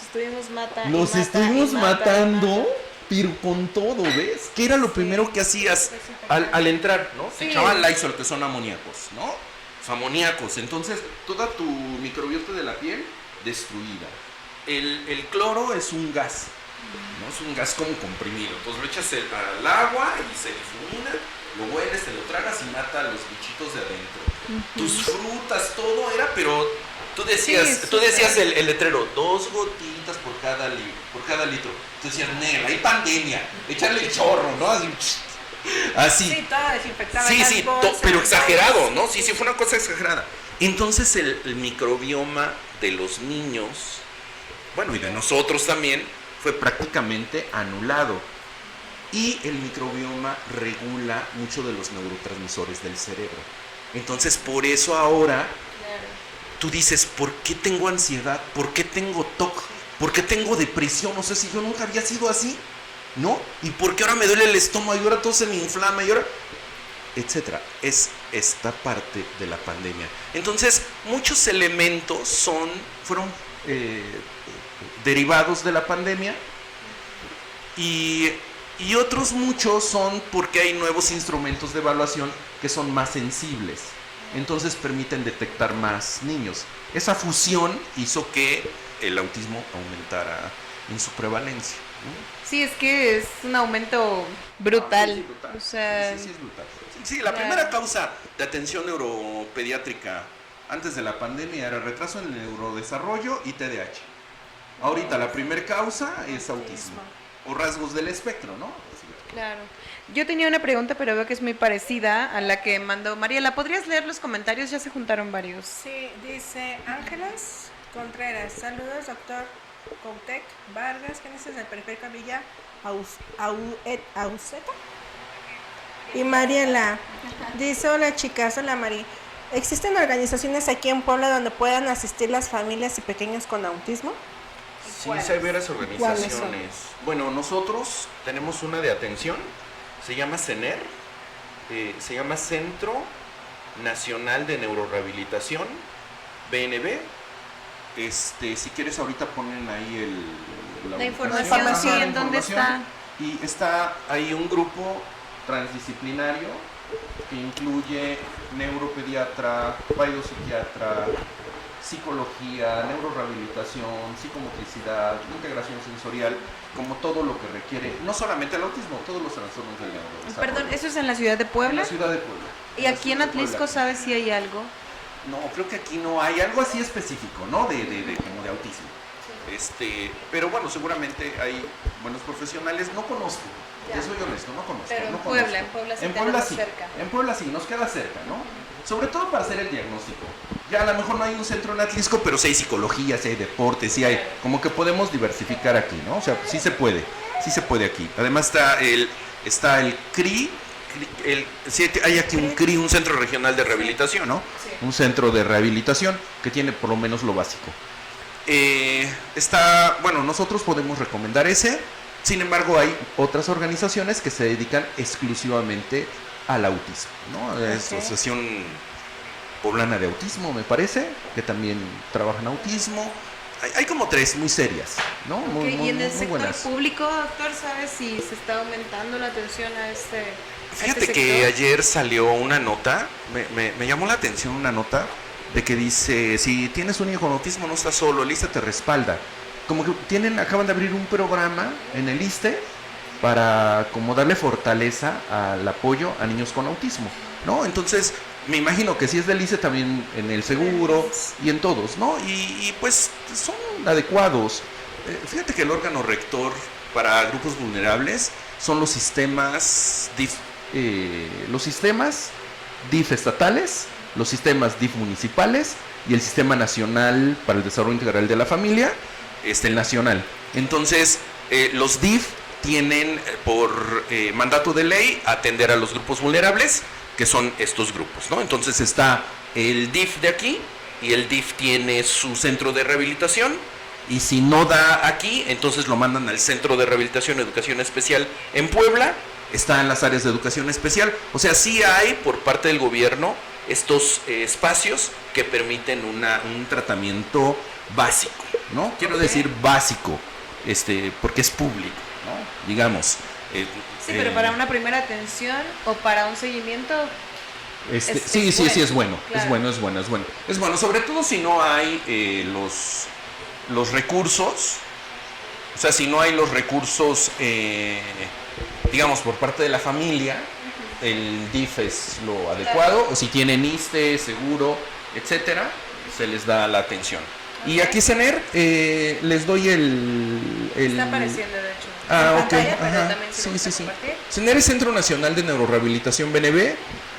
estuvimos matando, pero con todo, ¿ves? ¿Qué era lo primero que hacías al entrar, no? Sí. Te echaban Lysol, que son amoníacos, ¿no? Son amoníacos. Entonces, toda tu microbiota de la piel destruida. El cloro es un gas, ¿no? Es un gas como comprimido. Entonces lo echas al agua y se difumina, lo hueles, te lo tragas y mata a los bichitos de adentro. Tus frutas, todo era, pero tú decías el letrero, 2 gotitas por cada litro. Tú decías, Nel, hay pandemia, échale el chorro, ¿no? Así. Sí, todo desinfectado. Sí, pero exagerado, ¿no? Sí, fue una cosa exagerada. Entonces el microbioma de los niños, bueno, y de nosotros también, fue prácticamente anulado. Y el microbioma regula mucho de los neurotransmisores del cerebro. Entonces, por eso ahora tú dices, ¿por qué tengo ansiedad? ¿Por qué tengo TOC? ¿Por qué tengo depresión? No sé si yo nunca había sido así, ¿no? ¿Y por qué ahora me duele el estómago y ahora todo se me inflama y ahora...? Etcétera. Es esta parte de la pandemia. Entonces, muchos elementos fueron derivados de la pandemia y otros muchos son porque hay nuevos instrumentos de evaluación que son más sensibles. Entonces permiten detectar más niños. Esa fusión hizo que el autismo aumentara en su prevalencia, ¿no? Sí, es que es un aumento brutal. Sí, brutal. O sea, Sí, es brutal. Sí, la primera causa de atención neuropediátrica antes de la pandemia era retraso en el neurodesarrollo y TDAH. Ahorita la primera causa es autismo o rasgos del espectro, ¿no? claro. Yo tenía una pregunta, pero veo que es muy parecida a la que mandó Mariela. ¿Podrías leer los comentarios? Ya se juntaron varios. Sí, dice Ángeles Contreras. Saludos, doctor Coutec Vargas. ¿Quién es el Periférico Villa Auceta? Y Mariela dice, hola chicas, hola Mari. ¿Existen organizaciones aquí en Puebla donde puedan asistir las familias y pequeños con autismo? Sí, hay varias organizaciones. Bueno, nosotros tenemos una de atención, se llama CENER, se llama Centro Nacional de Neurorehabilitación, BNB. Si quieres ahorita ponen ahí la información, ¿en dónde está? Y está ahí un grupo transdisciplinario que incluye neuropediatra, psiquiatra, psicología, neurorehabilitación, psicomotricidad, integración sensorial, como todo lo que requiere, no solamente el autismo, todos los trastornos del neurodesarrollo. Perdón, ¿eso es en la ciudad de Puebla? En la ciudad de Puebla. ¿Y aquí en Atlisco sabes si hay algo? No, creo que aquí no hay algo así específico, ¿no? De como de autismo. Pero bueno, seguramente hay buenos profesionales. No conozco, ya soy honesto, no conozco. Pero no en Puebla sí tenemos sí, cerca. En Puebla sí, nos queda cerca, ¿no? Sobre todo para hacer el diagnóstico. Ya a lo mejor no hay un centro en Atlisco, pero sí hay psicología, sí hay deporte, sí hay, como que podemos diversificar aquí, ¿no? O sea, sí se puede aquí. Además está el CRI, sí, hay aquí un CRI, un Centro Regional de Rehabilitación, ¿no? Sí. Un centro de rehabilitación que tiene por lo menos lo básico. Bueno, nosotros podemos recomendar ese. Sin embargo, hay otras organizaciones que se dedican exclusivamente al autismo, ¿no? Okay. Asociación Poblana de Autismo, me parece, que también trabajan autismo. Hay como 3 muy serias, ¿no? Okay. Muy, ¿Y en el sector buenas. público, doctor, sabes si se está aumentando la atención a este Fíjate sector? que ayer salió una nota, me llamó la atención una nota de que dice, si tienes un niño con autismo no estás solo, el ISSSTE te respalda. Como que acaban de abrir un programa en el ISSSTE para como darle fortaleza al apoyo a niños con autismo, ¿no? Entonces, me imagino que si es del ISSSTE también en el seguro y en todos, ¿no? Y pues son adecuados. Fíjate que el órgano rector para grupos vulnerables son los sistemas DIF estatales, los sistemas DIF municipales y el Sistema Nacional para el Desarrollo Integral de la Familia, el nacional. Entonces, los DIF tienen por mandato de ley atender a los grupos vulnerables, que son estos grupos, ¿no? Entonces está el DIF de aquí y el DIF tiene su centro de rehabilitación, y si no da aquí, entonces lo mandan al Centro de Rehabilitación y Educación Especial en Puebla. Está en las áreas de educación especial. O sea, sí hay por parte del gobierno estos espacios que permiten un tratamiento básico, ¿no? Quiero decir básico, porque es público, ¿no? Digamos. Sí, pero para una primera atención o para un seguimiento. Sí, es bueno. Claro. Es bueno. Es bueno, sobre todo si no hay los recursos. O sea, si no hay los recursos, digamos, por parte de la familia, el DIF es lo adecuado, claro. O si tienen ISSSTE, seguro, etcétera, se les da la atención. Okay. Y aquí CENER, les doy Está apareciendo, de hecho. Ok. Pantalla, pero también sí. CENER es Centro Nacional de Neurorehabilitación BNB.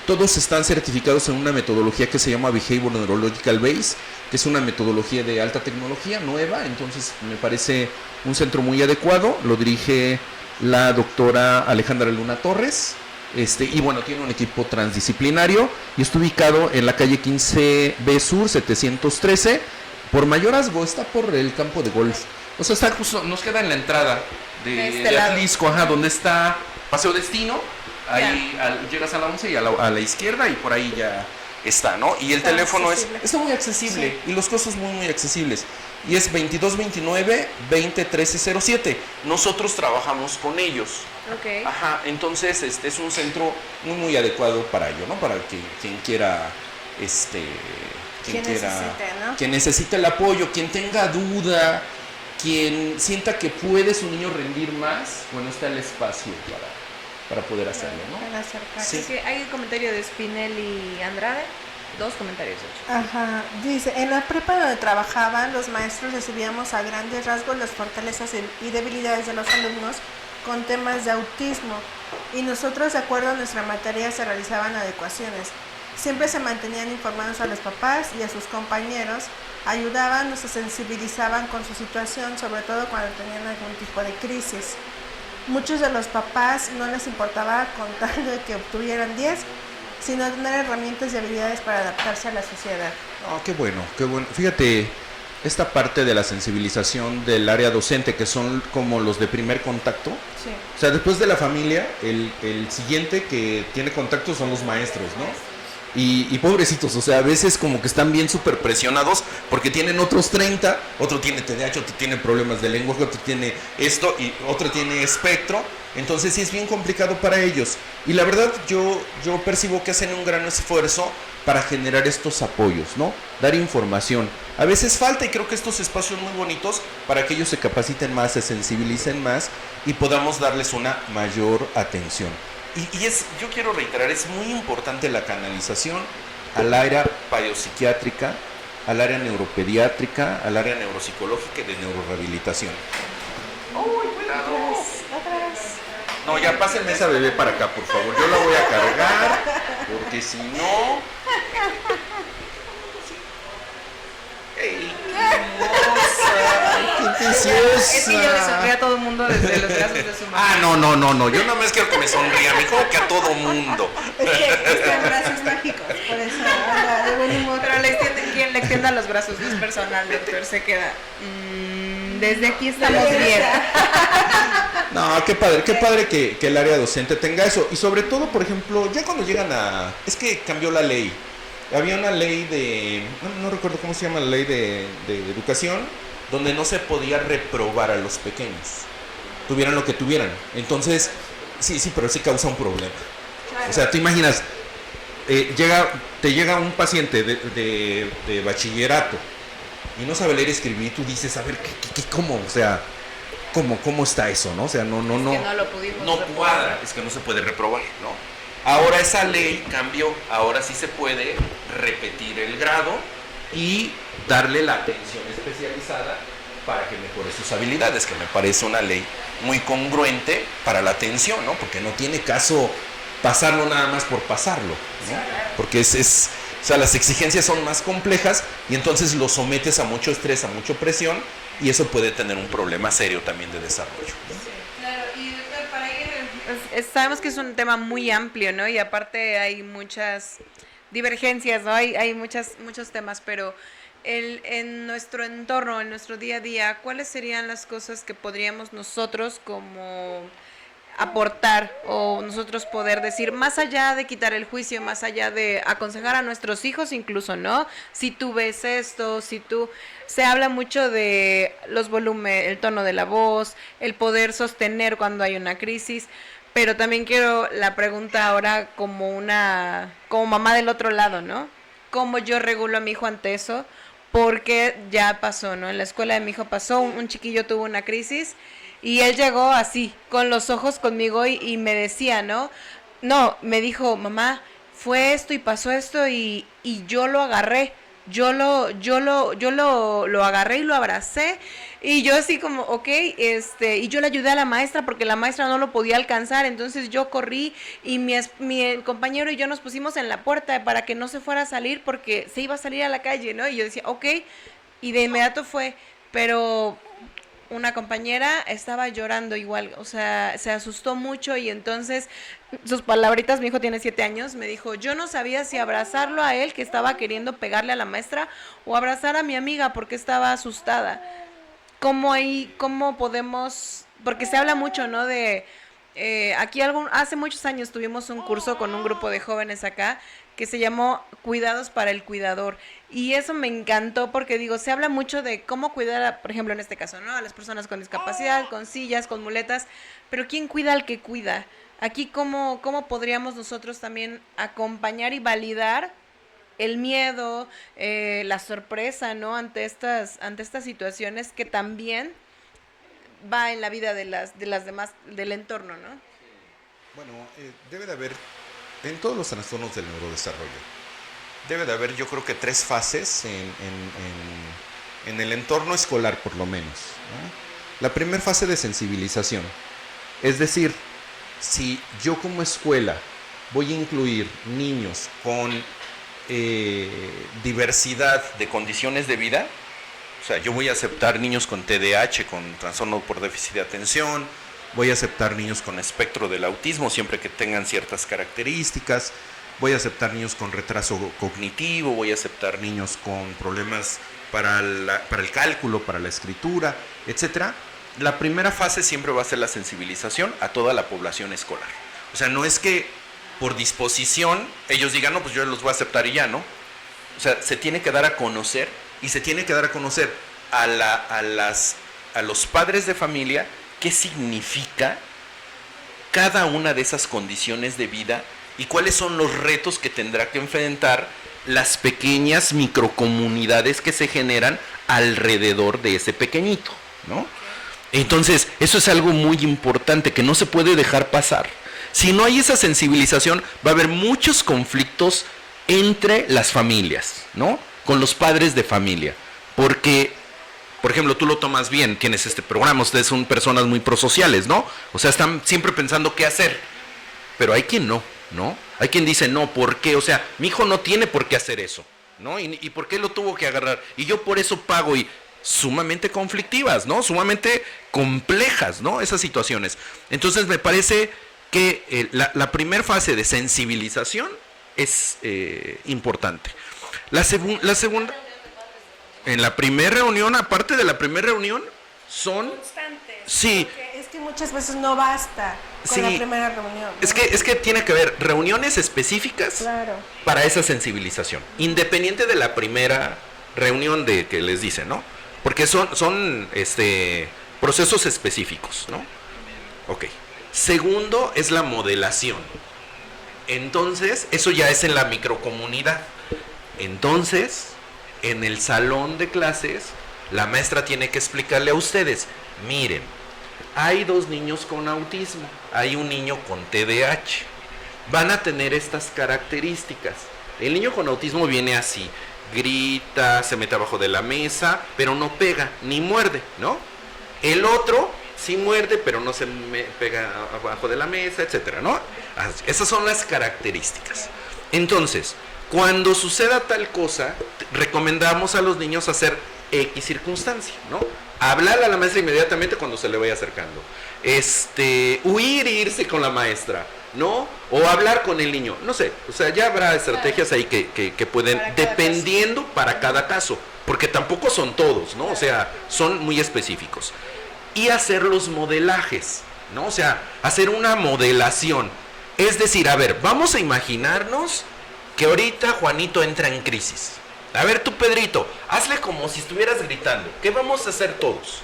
Todos están certificados en una metodología que se llama Behavior Neurological Base, que es una metodología de alta tecnología, nueva. Entonces me parece un centro muy adecuado. Lo dirige la doctora Alejandra Luna Torres. Y bueno, tiene un equipo transdisciplinario y está ubicado en la calle 15B Sur 713. Por Mayorazgo, está por el campo de golf. O sea, está justo, nos queda en la entrada de Atlisco, donde está Paseo Destino. Ahí llegas a la 11 y a la izquierda, y por ahí ya está, ¿no? Y el teléfono está muy accesible, sí. Y los costos muy accesibles. Y es 2229-201307. Nosotros trabajamos con ellos. Okay. Entonces es un centro muy adecuado para ello, ¿no? Para quien quiera, quien necesite el apoyo, quien tenga duda, quien sienta que puede su niño rendir más, bueno, está el espacio para poder hacerlo, ¿no? Sí. Hay un comentario de Spinelli Andrade. 2 comentarios, de hecho. Dice, en la prepa donde trabajaban, los maestros recibíamos a grandes rasgos las fortalezas y debilidades de los alumnos con temas de autismo, y nosotros, de acuerdo a nuestra materia, se realizaban adecuaciones. Siempre se mantenían informados a los papás y a sus compañeros, ayudaban o se sensibilizaban con su situación, sobre todo cuando tenían algún tipo de crisis. Muchos de los papás no les importaba con tal de que obtuvieran 10, sino tener herramientas y habilidades para adaptarse a la sociedad. Qué bueno. Fíjate, esta parte de la sensibilización del área docente, que son como los de primer contacto. Sí. O sea, después de la familia, el siguiente que tiene contacto son los maestros, ¿no? Y pobrecitos, o sea, a veces como que están bien súper presionados porque tienen otros 30, otro tiene TDAH, otro tiene problemas de lenguaje, otro tiene esto y otro tiene espectro. Entonces sí es bien complicado para ellos. Y la verdad yo percibo que hacen un gran esfuerzo para generar estos apoyos, ¿no? Dar información. A veces falta, y creo que estos espacios muy bonitos para que ellos se capaciten más, se sensibilicen más y podamos darles una mayor atención. Yo quiero reiterar, es muy importante la canalización al área psiquiátrica, al área neuropediátrica, al área neuropsicológica y de neurorehabilitación. ¡Uy, cuidado! No, ya pásenme esa bebé para acá, por favor. Yo la voy a cargar, porque si no... ¡Ey, qué hermosa! ¡Qué preciosa! Es que yo le sonrío a todo el mundo desde los brazos de su mamá. No. Yo nada más quiero que me sonría, me como que a todo mundo. Es que brazos mágicos, por eso anda de buen humor. Pero quien le extienda los brazos no es personal, doctor. Se queda. Desde aquí estamos bien. No, qué padre que el área docente tenga eso. Y sobre todo, por ejemplo, ya cuando llegan a... Es que cambió la ley. Había una ley de... No recuerdo cómo se llama la ley de educación, donde no se podía reprobar a los pequeños. Tuvieran lo que tuvieran. Entonces, sí, pero sí causa un problema. O sea, tú imaginas, te llega un paciente de bachillerato y no sabe leer y escribir, y tú dices, a ver, ¿cómo? O sea, ¿cómo está eso, no? O sea, no. Es que no lo pudimos No reprobar. cuadra, es que no se puede reprobar, ¿no? Ahora esa ley cambió, ahora sí se puede repetir el grado Y darle la atención especializada para que mejore sus habilidades, que me parece una ley muy congruente para la atención, ¿no? Porque no tiene caso pasarlo nada más por pasarlo, ¿no? Porque o sea, las exigencias son más complejas y entonces lo sometes a mucho estrés, a mucha presión, y eso puede tener un problema serio también de desarrollo, ¿no? Claro, y doctor, para ir, sabemos que es un tema muy amplio, ¿no? Y aparte hay muchas divergencias, ¿no? Hay muchos temas, pero en nuestro entorno, en nuestro día a día, ¿cuáles serían las cosas que podríamos nosotros como aportar o nosotros poder decir, más allá de quitar el juicio, más allá de aconsejar a nuestros hijos incluso, ¿no? Si tú ves esto, se habla mucho de los volúmenes, el tono de la voz, el poder sostener cuando hay una crisis, pero también quiero la pregunta ahora como mamá del otro lado, ¿no? ¿Cómo yo regulo a mi hijo ante eso? Porque ya pasó, ¿no? En la escuela de mi hijo pasó, un chiquillo tuvo una crisis y él llegó así, con los ojos conmigo y me decía, ¿no? No, me dijo, mamá, fue esto y pasó esto y yo lo agarré. Yo lo agarré y lo abracé y yo así como, ok, y yo le ayudé a la maestra porque la maestra no lo podía alcanzar, entonces yo corrí y mi compañero y yo nos pusimos en la puerta para que no se fuera a salir porque se iba a salir a la calle, ¿no? Y yo decía, ok, y de inmediato fue, pero una compañera estaba llorando igual, o sea, se asustó mucho y entonces sus palabritas, mi hijo tiene 7 años, me dijo, yo no sabía si abrazarlo a él que estaba queriendo pegarle a la maestra o abrazar a mi amiga porque estaba asustada. ¿Cómo podemos? Porque se habla mucho, ¿no? De hace muchos años tuvimos un curso con un grupo de jóvenes acá que se llamó Cuidados para el Cuidador. Y eso me encantó porque digo, se habla mucho de cómo cuidar, por ejemplo, en este caso, ¿no? A las personas con discapacidad, con sillas, con muletas, pero ¿quién cuida al que cuida? Aquí, ¿cómo podríamos nosotros también acompañar y validar el miedo, la sorpresa, ¿no? Ante estas situaciones que también va en la vida de las demás, del entorno, ¿no? Bueno, debe de haber, en todos los trastornos del neurodesarrollo, debe de haber, yo creo que 3 fases en el entorno escolar, por lo menos, ¿no? La primera fase de sensibilización, es decir, si yo como escuela voy a incluir niños con diversidad de condiciones de vida, o sea, yo voy a aceptar niños con TDAH, con trastorno por déficit de atención, voy a aceptar niños con espectro del autismo siempre que tengan ciertas características, voy a aceptar niños con retraso cognitivo, voy a aceptar niños con problemas para el cálculo, para la escritura, etcétera. la primera fase siempre va a ser la sensibilización a toda la población escolar. O sea, no es que por disposición, ellos digan, no, pues yo los voy a aceptar y ya, ¿no? O sea, se tiene que dar a conocer, y se tiene que dar a conocer a los padres de familia qué significa cada una de esas condiciones de vida y cuáles son los retos que tendrá que enfrentar las pequeñas microcomunidades que se generan alrededor de ese pequeñito, ¿no? Entonces, eso es algo muy importante que no se puede dejar pasar. Si no hay esa sensibilización, va a haber muchos conflictos entre las familias, ¿no? Con los padres de familia. Porque, por ejemplo, tú lo tomas bien, tienes este programa, ustedes son personas muy prosociales, ¿no? O sea, están siempre pensando qué hacer. Pero hay quien no, ¿no? Hay quien dice, no, ¿por qué? O sea, mi hijo no tiene por qué hacer eso, ¿no? ¿Y por qué lo tuvo que agarrar? Y yo por eso pago, y sumamente conflictivas, ¿no? Sumamente complejas, ¿no? Esas situaciones. Entonces me parece que la primera fase de sensibilización es importante. La segunda, en la primera reunión, aparte de la primera reunión, son... Constantes. Sí. Es que muchas veces no basta con la primera reunión, ¿no? Es que tiene que haber reuniones específicas, claro, para esa sensibilización, independiente de la primera reunión de que les dicen, ¿no? Porque son procesos específicos, ¿no? Ok. Segundo es la modelación. Entonces, eso ya es en la microcomunidad. Entonces, en el salón de clases, la maestra tiene que explicarle a ustedes, miren, hay 2 niños con autismo, hay un niño con TDAH, van a tener estas características. El niño con autismo viene así, grita, se mete abajo de la mesa, pero no pega, ni muerde, ¿no? El otro sí muerde, pero no se pega abajo de la mesa, etcétera, ¿no? Esas son las características. Entonces, cuando suceda tal cosa, recomendamos a los niños hacer X circunstancia, ¿no? Hablarle a la maestra inmediatamente cuando se le vaya acercando. Huir e irse con la maestra, ¿no? O hablar con el niño, no sé, o sea, ya habrá estrategias ahí que pueden, dependiendo para cada caso, porque tampoco son todos, ¿no? O sea, son muy específicos. Y hacer los modelajes, ¿no? O sea, hacer una modelación. Es decir, a ver, vamos a imaginarnos que ahorita Juanito entra en crisis. A ver tú, Pedrito, hazle como si estuvieras gritando. ¿Qué vamos a hacer todos?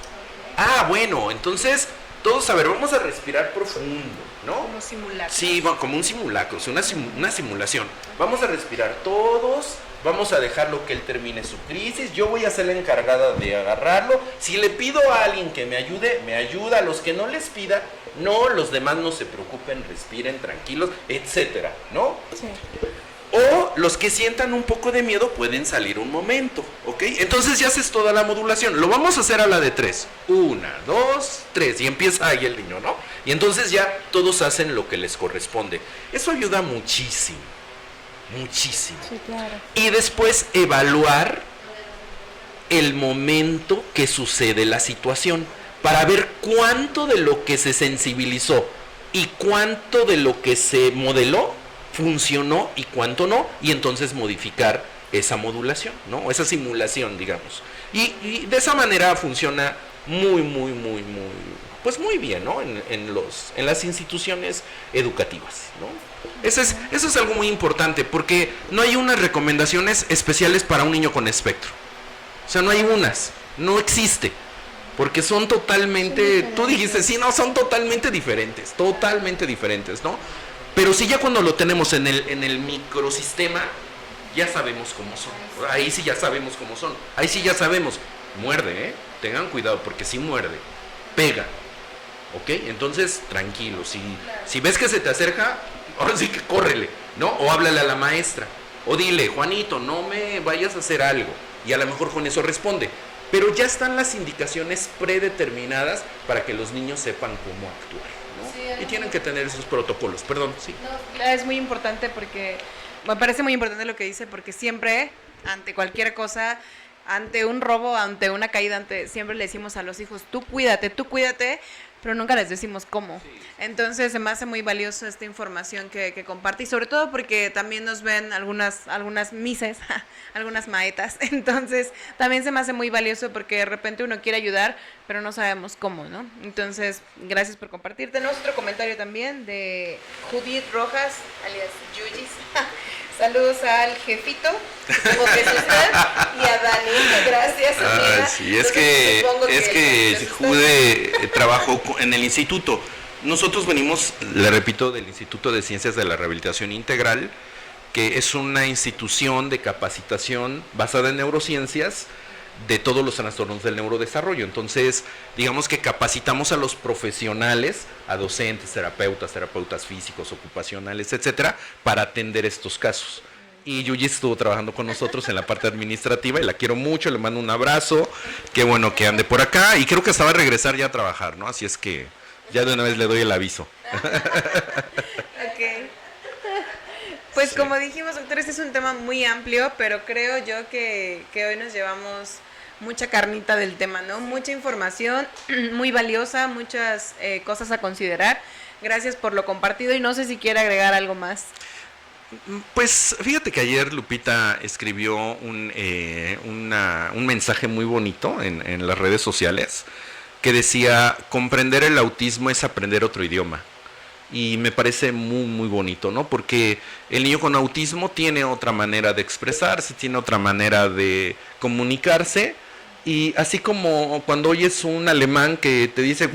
Ah, bueno, entonces, todos, a ver, vamos a respirar profundo, ¿no? Como simulacro. Sí, bueno, como un simulacro, o sea, una simulación. Vamos a respirar todos, vamos a dejarlo que él termine su crisis, yo voy a ser la encargada de agarrarlo. Si le pido a alguien que me ayude, me ayuda. A los que no les pida, no, los demás no se preocupen, respiren tranquilos, etcétera, ¿no? sí. O los que sientan un poco de miedo pueden salir un momento, ¿ok? Entonces ya haces toda la modulación. Lo vamos a hacer a la de 3. 1, 2, 3. Y empieza ahí el niño, ¿no? Y entonces ya todos hacen lo que les corresponde. Eso ayuda muchísimo. Muchísimo. Sí, claro. Y después evaluar el momento que sucede la situación, para ver cuánto de lo que se sensibilizó y cuánto de lo que se modeló funcionó y cuánto no, y entonces modificar esa modulación, ¿no? O esa simulación, digamos. Y de esa manera funciona muy bien, ¿no? En las instituciones educativas, ¿no? Eso es algo muy importante, porque no hay unas recomendaciones especiales para un niño con espectro. O sea, no hay unas, no existe. Porque son totalmente, tú dijiste, sí, no, son totalmente diferentes, ¿no? Pero sí, ya cuando lo tenemos en el microsistema, ya sabemos cómo son. Ahí sí ya sabemos cómo son. Ahí sí ya sabemos, muerde, tengan cuidado, porque sí muerde, pega, ¿ok? Entonces, tranquilo, si ves que se te acerca, ahora sí que córrele, ¿no? O háblale a la maestra, o dile, Juanito, no me vayas a hacer algo, y a lo mejor con eso responde. Pero ya están las indicaciones predeterminadas para que los niños sepan cómo actuar, ¿no? Sí, y tienen que tener esos protocolos. Perdón, sí. No, es muy importante porque, me parece muy importante lo que dice, porque siempre, ante cualquier cosa, ante un robo, ante una caída, siempre le decimos a los hijos, tú cuídate, pero nunca les decimos cómo. Entonces se me hace muy valioso esta información que comparte, y sobre todo porque también nos ven algunas mises, algunas maetas. Entonces también se me hace muy valioso porque de repente uno quiere ayudar, pero no sabemos cómo, ¿no? Entonces, gracias por compartir. Tenemos otro comentario también de Judith Rojas, alias Yuyis. Saludos al jefito, supongo que es usted, y a Dani, gracias, amiga. Sí, es que Jude trabajó en el instituto. Nosotros venimos, le repito, del Instituto de Ciencias de la Rehabilitación Integral, que es una institución de capacitación basada en neurociencias de todos los trastornos del neurodesarrollo. Entonces, digamos que capacitamos a los profesionales, a docentes, terapeutas físicos, ocupacionales, etcétera, para atender estos casos. Y Yuyi estuvo trabajando con nosotros en la parte administrativa y la quiero mucho, le mando un abrazo, qué bueno que ande por acá, y creo que hasta va a regresar ya a trabajar, ¿no? Así es que ya de una vez le doy el aviso. Ok. Pues sí, como dijimos, doctor, este es un tema muy amplio, pero creo yo que hoy nos llevamos mucha carnita del tema, ¿no? Mucha información, muy valiosa, muchas cosas a considerar. Gracias por lo compartido y no sé si quiere agregar algo más. Pues fíjate que ayer Lupita escribió un mensaje muy bonito en las redes sociales que decía: comprender el autismo es aprender otro idioma. Y me parece muy, muy bonito, ¿no? Porque el niño con autismo tiene otra manera de expresarse, tiene otra manera de comunicarse. Y así como cuando oyes un alemán que te dice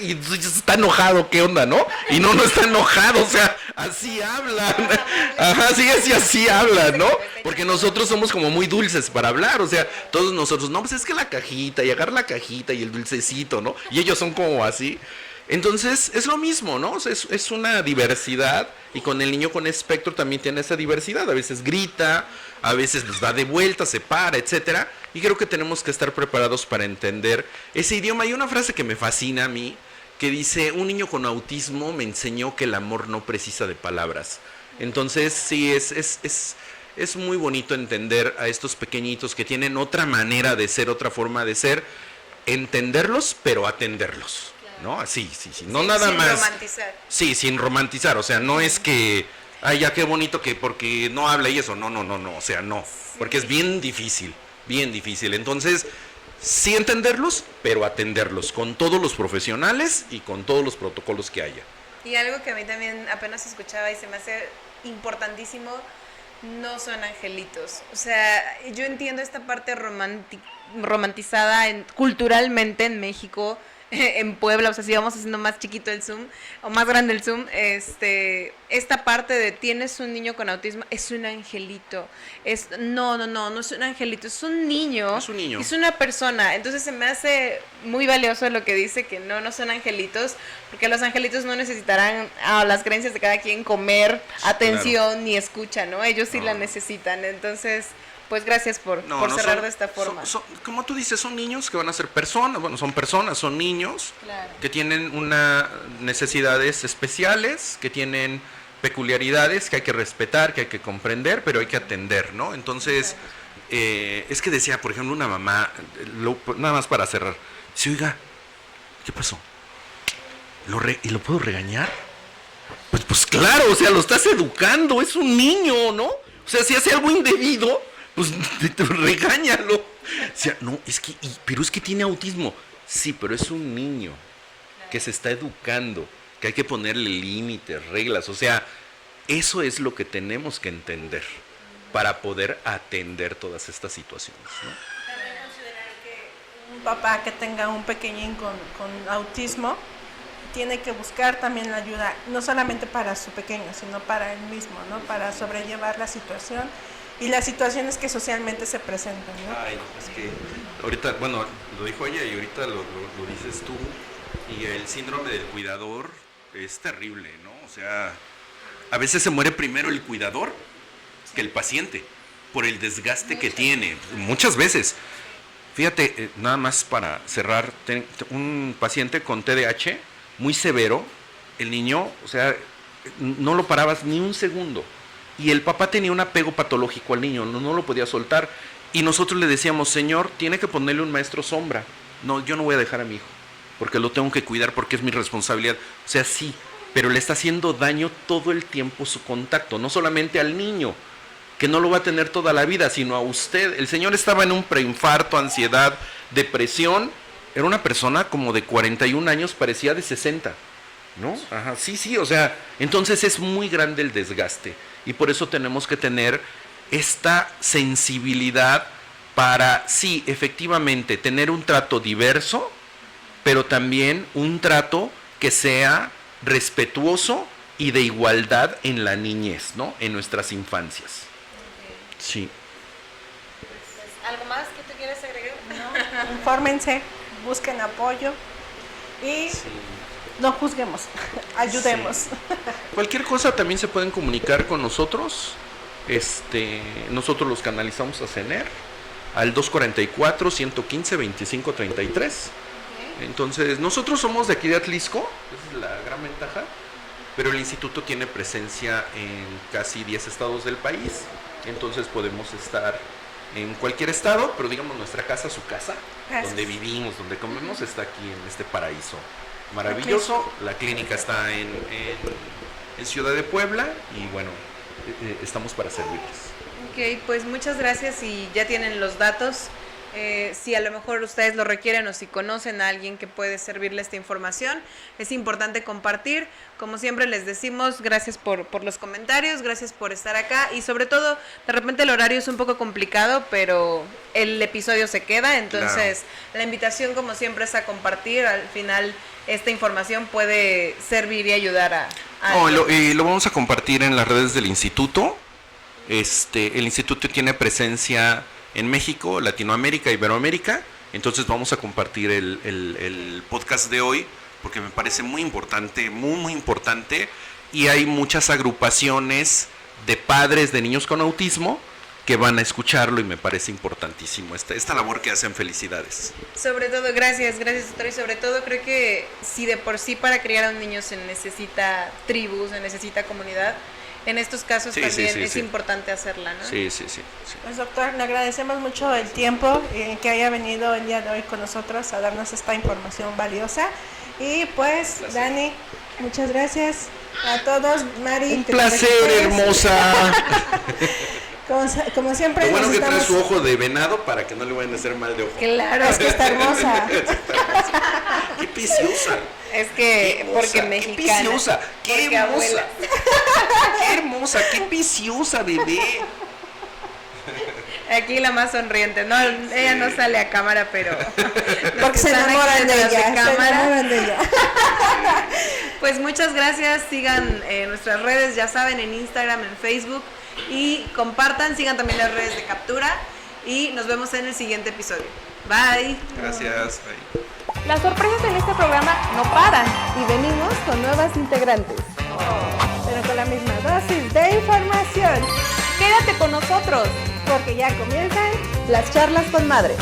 y está enojado, ¿qué onda, no? Y no está enojado, o sea, así hablan. Ajá, sí, así hablan, ¿no? Porque nosotros somos como muy dulces para hablar, o sea, todos nosotros, no, pues es que la cajita, y agarra la cajita y el dulcecito, ¿no? Y ellos son como así. Entonces, es lo mismo, ¿no? O sea, es una diversidad, y con el niño con espectro también tiene esa diversidad. A veces grita, a veces nos da de vuelta, se para, etcétera. Y creo que tenemos que estar preparados para entender ese idioma. Hay una frase que me fascina a mí, que dice: un niño con autismo me enseñó que el amor no precisa de palabras. Entonces, sí, es muy bonito entender a estos pequeñitos que tienen otra manera de ser, otra forma de ser, entenderlos, pero atenderlos. ¿No? Sí, no sí, nada sin más. Sin romantizar. Sí, sin romantizar, o sea, no es que, ay, ya qué bonito que porque no habla y eso, no, o sea, no, sí, porque es bien difícil. Entonces, sí entenderlos, pero atenderlos con todos los profesionales y con todos los protocolos que haya. Y algo que a mí también apenas escuchaba y se me hace importantísimo: no son angelitos. O sea, yo entiendo esta parte romantizada culturalmente en México, en Puebla, o sea, si vamos haciendo más chiquito el Zoom o más grande el Zoom, esta parte de tienes un niño con autismo, es un angelito, no es un angelito, es un niño, es una persona. Entonces se me hace muy valioso lo que dice, que no son angelitos, porque los angelitos no necesitarán a las creencias de cada quien comer, atención, claro, ni escucha, ¿no? Ellos sí la necesitan. Entonces, pues gracias por cerrar de esta forma. Como tú dices, son niños que van a ser personas, son niños, claro, que tienen necesidades especiales, que tienen peculiaridades que hay que respetar, que hay que comprender, pero hay que atender, ¿no? Entonces, es que decía, por ejemplo, una mamá, nada más para cerrar, dice: oiga, ¿qué pasó? ¿Y lo puedo regañar? Pues claro, o sea, lo estás educando, es un niño, ¿no? O sea, si hace algo indebido, pues regáñalo. O sea, no, pero es que tiene autismo. Sí, pero es un niño que se está educando, que hay que ponerle límites, reglas. O sea, eso es lo que tenemos que entender para poder atender todas estas situaciones, ¿no? También considerar que un papá que tenga un pequeñín con autismo tiene que buscar también la ayuda, no solamente para su pequeño, sino para él mismo, ¿no? Para sobrellevar la situación y las situaciones que socialmente se presentan, ¿no? Ay, es que ahorita, bueno, lo dijo ella y ahorita lo dices tú, y el síndrome del cuidador es terrible, ¿no? O sea, a veces se muere primero el cuidador que el paciente, por el desgaste que tiene, muchas veces. Fíjate, nada más para cerrar, un paciente con TDAH muy severo, el niño, o sea, no lo parabas ni un segundo. Y el papá tenía un apego patológico al niño, no lo podía soltar. Y nosotros le decíamos: señor, tiene que ponerle un maestro sombra. No, yo no voy a dejar a mi hijo. porque lo tengo que cuidar, porque es mi responsabilidad. O sea, sí, pero le está haciendo daño todo el tiempo su contacto, no solamente al niño, que no lo va a tener toda la vida, sino a usted. El señor estaba en un preinfarto, ansiedad, depresión. Era una persona como de 41 años, parecía de 60, ¿no? Ajá, sí, o sea, entonces es muy grande el desgaste. Y por eso tenemos que tener esta sensibilidad para, sí, efectivamente, tener un trato diverso, pero también un trato que sea respetuoso y de igualdad en la niñez, ¿no? En nuestras infancias. Sí. ¿Algo más que tú quieres agregar? No, infórmense, busquen apoyo y no juzguemos, ayudemos. Sí. Cualquier cosa también se pueden comunicar con nosotros. Nosotros los canalizamos a CENER al 244-115-2533. Entonces, nosotros somos de aquí de Atlisco, esa es la gran ventaja, pero el instituto tiene presencia en casi 10 estados del país, entonces podemos estar en cualquier estado, pero digamos nuestra casa, su casa, donde vivimos, donde comemos, está aquí en este paraíso maravilloso. La clínica está en Ciudad de Puebla y bueno, estamos para servirles. Ok, pues muchas gracias y ya tienen los datos. Si a lo mejor ustedes lo requieren o si conocen a alguien que puede servirle esta información, es importante compartir. Como siempre les decimos, gracias por los comentarios, gracias por estar acá y sobre todo, de repente el horario es un poco complicado, pero el episodio se queda, entonces la invitación como siempre es a compartir. Al final esta información puede servir y ayudar a lo vamos a compartir en las redes del instituto. El instituto tiene presencia en México, Latinoamérica, Iberoamérica, entonces vamos a compartir el podcast de hoy porque me parece muy importante, muy importante, y hay muchas agrupaciones de padres de niños con autismo que van a escucharlo y me parece importantísimo esta labor que hacen. Felicidades. Sobre todo, gracias doctor, y sobre todo creo que si de por sí para criar a un niño se necesita tribu, se necesita comunidad, en estos casos también es importante hacerla, ¿no? Sí. Pues doctor, le agradecemos mucho el tiempo que haya venido el día de hoy con nosotros a darnos esta información valiosa. Y pues, gracias. Dani, muchas gracias a todos. Mari, un placer, hermosa. Como siempre. Lo bueno que trae su ojo de venado para que no le vayan a hacer mal de ojo. Claro, es que está hermosa. Qué preciosa. Es que porque mexicana. Qué preciosa, qué hermosa. Qué hermosa, qué preciosa, bebé. Aquí la más sonriente, no, ella no sale a cámara, pero porque se enamoran de ella, Pues muchas gracias, sigan nuestras redes, ya saben, en Instagram, en Facebook, y compartan, sigan también las redes de Captura, y nos vemos en el siguiente episodio. Bye. Gracias. Bye. Las sorpresas en este programa no paran y venimos con nuevas integrantes. Pero con la misma dosis de información. Quédate con nosotros, porque ya comienzan las charlas con madres.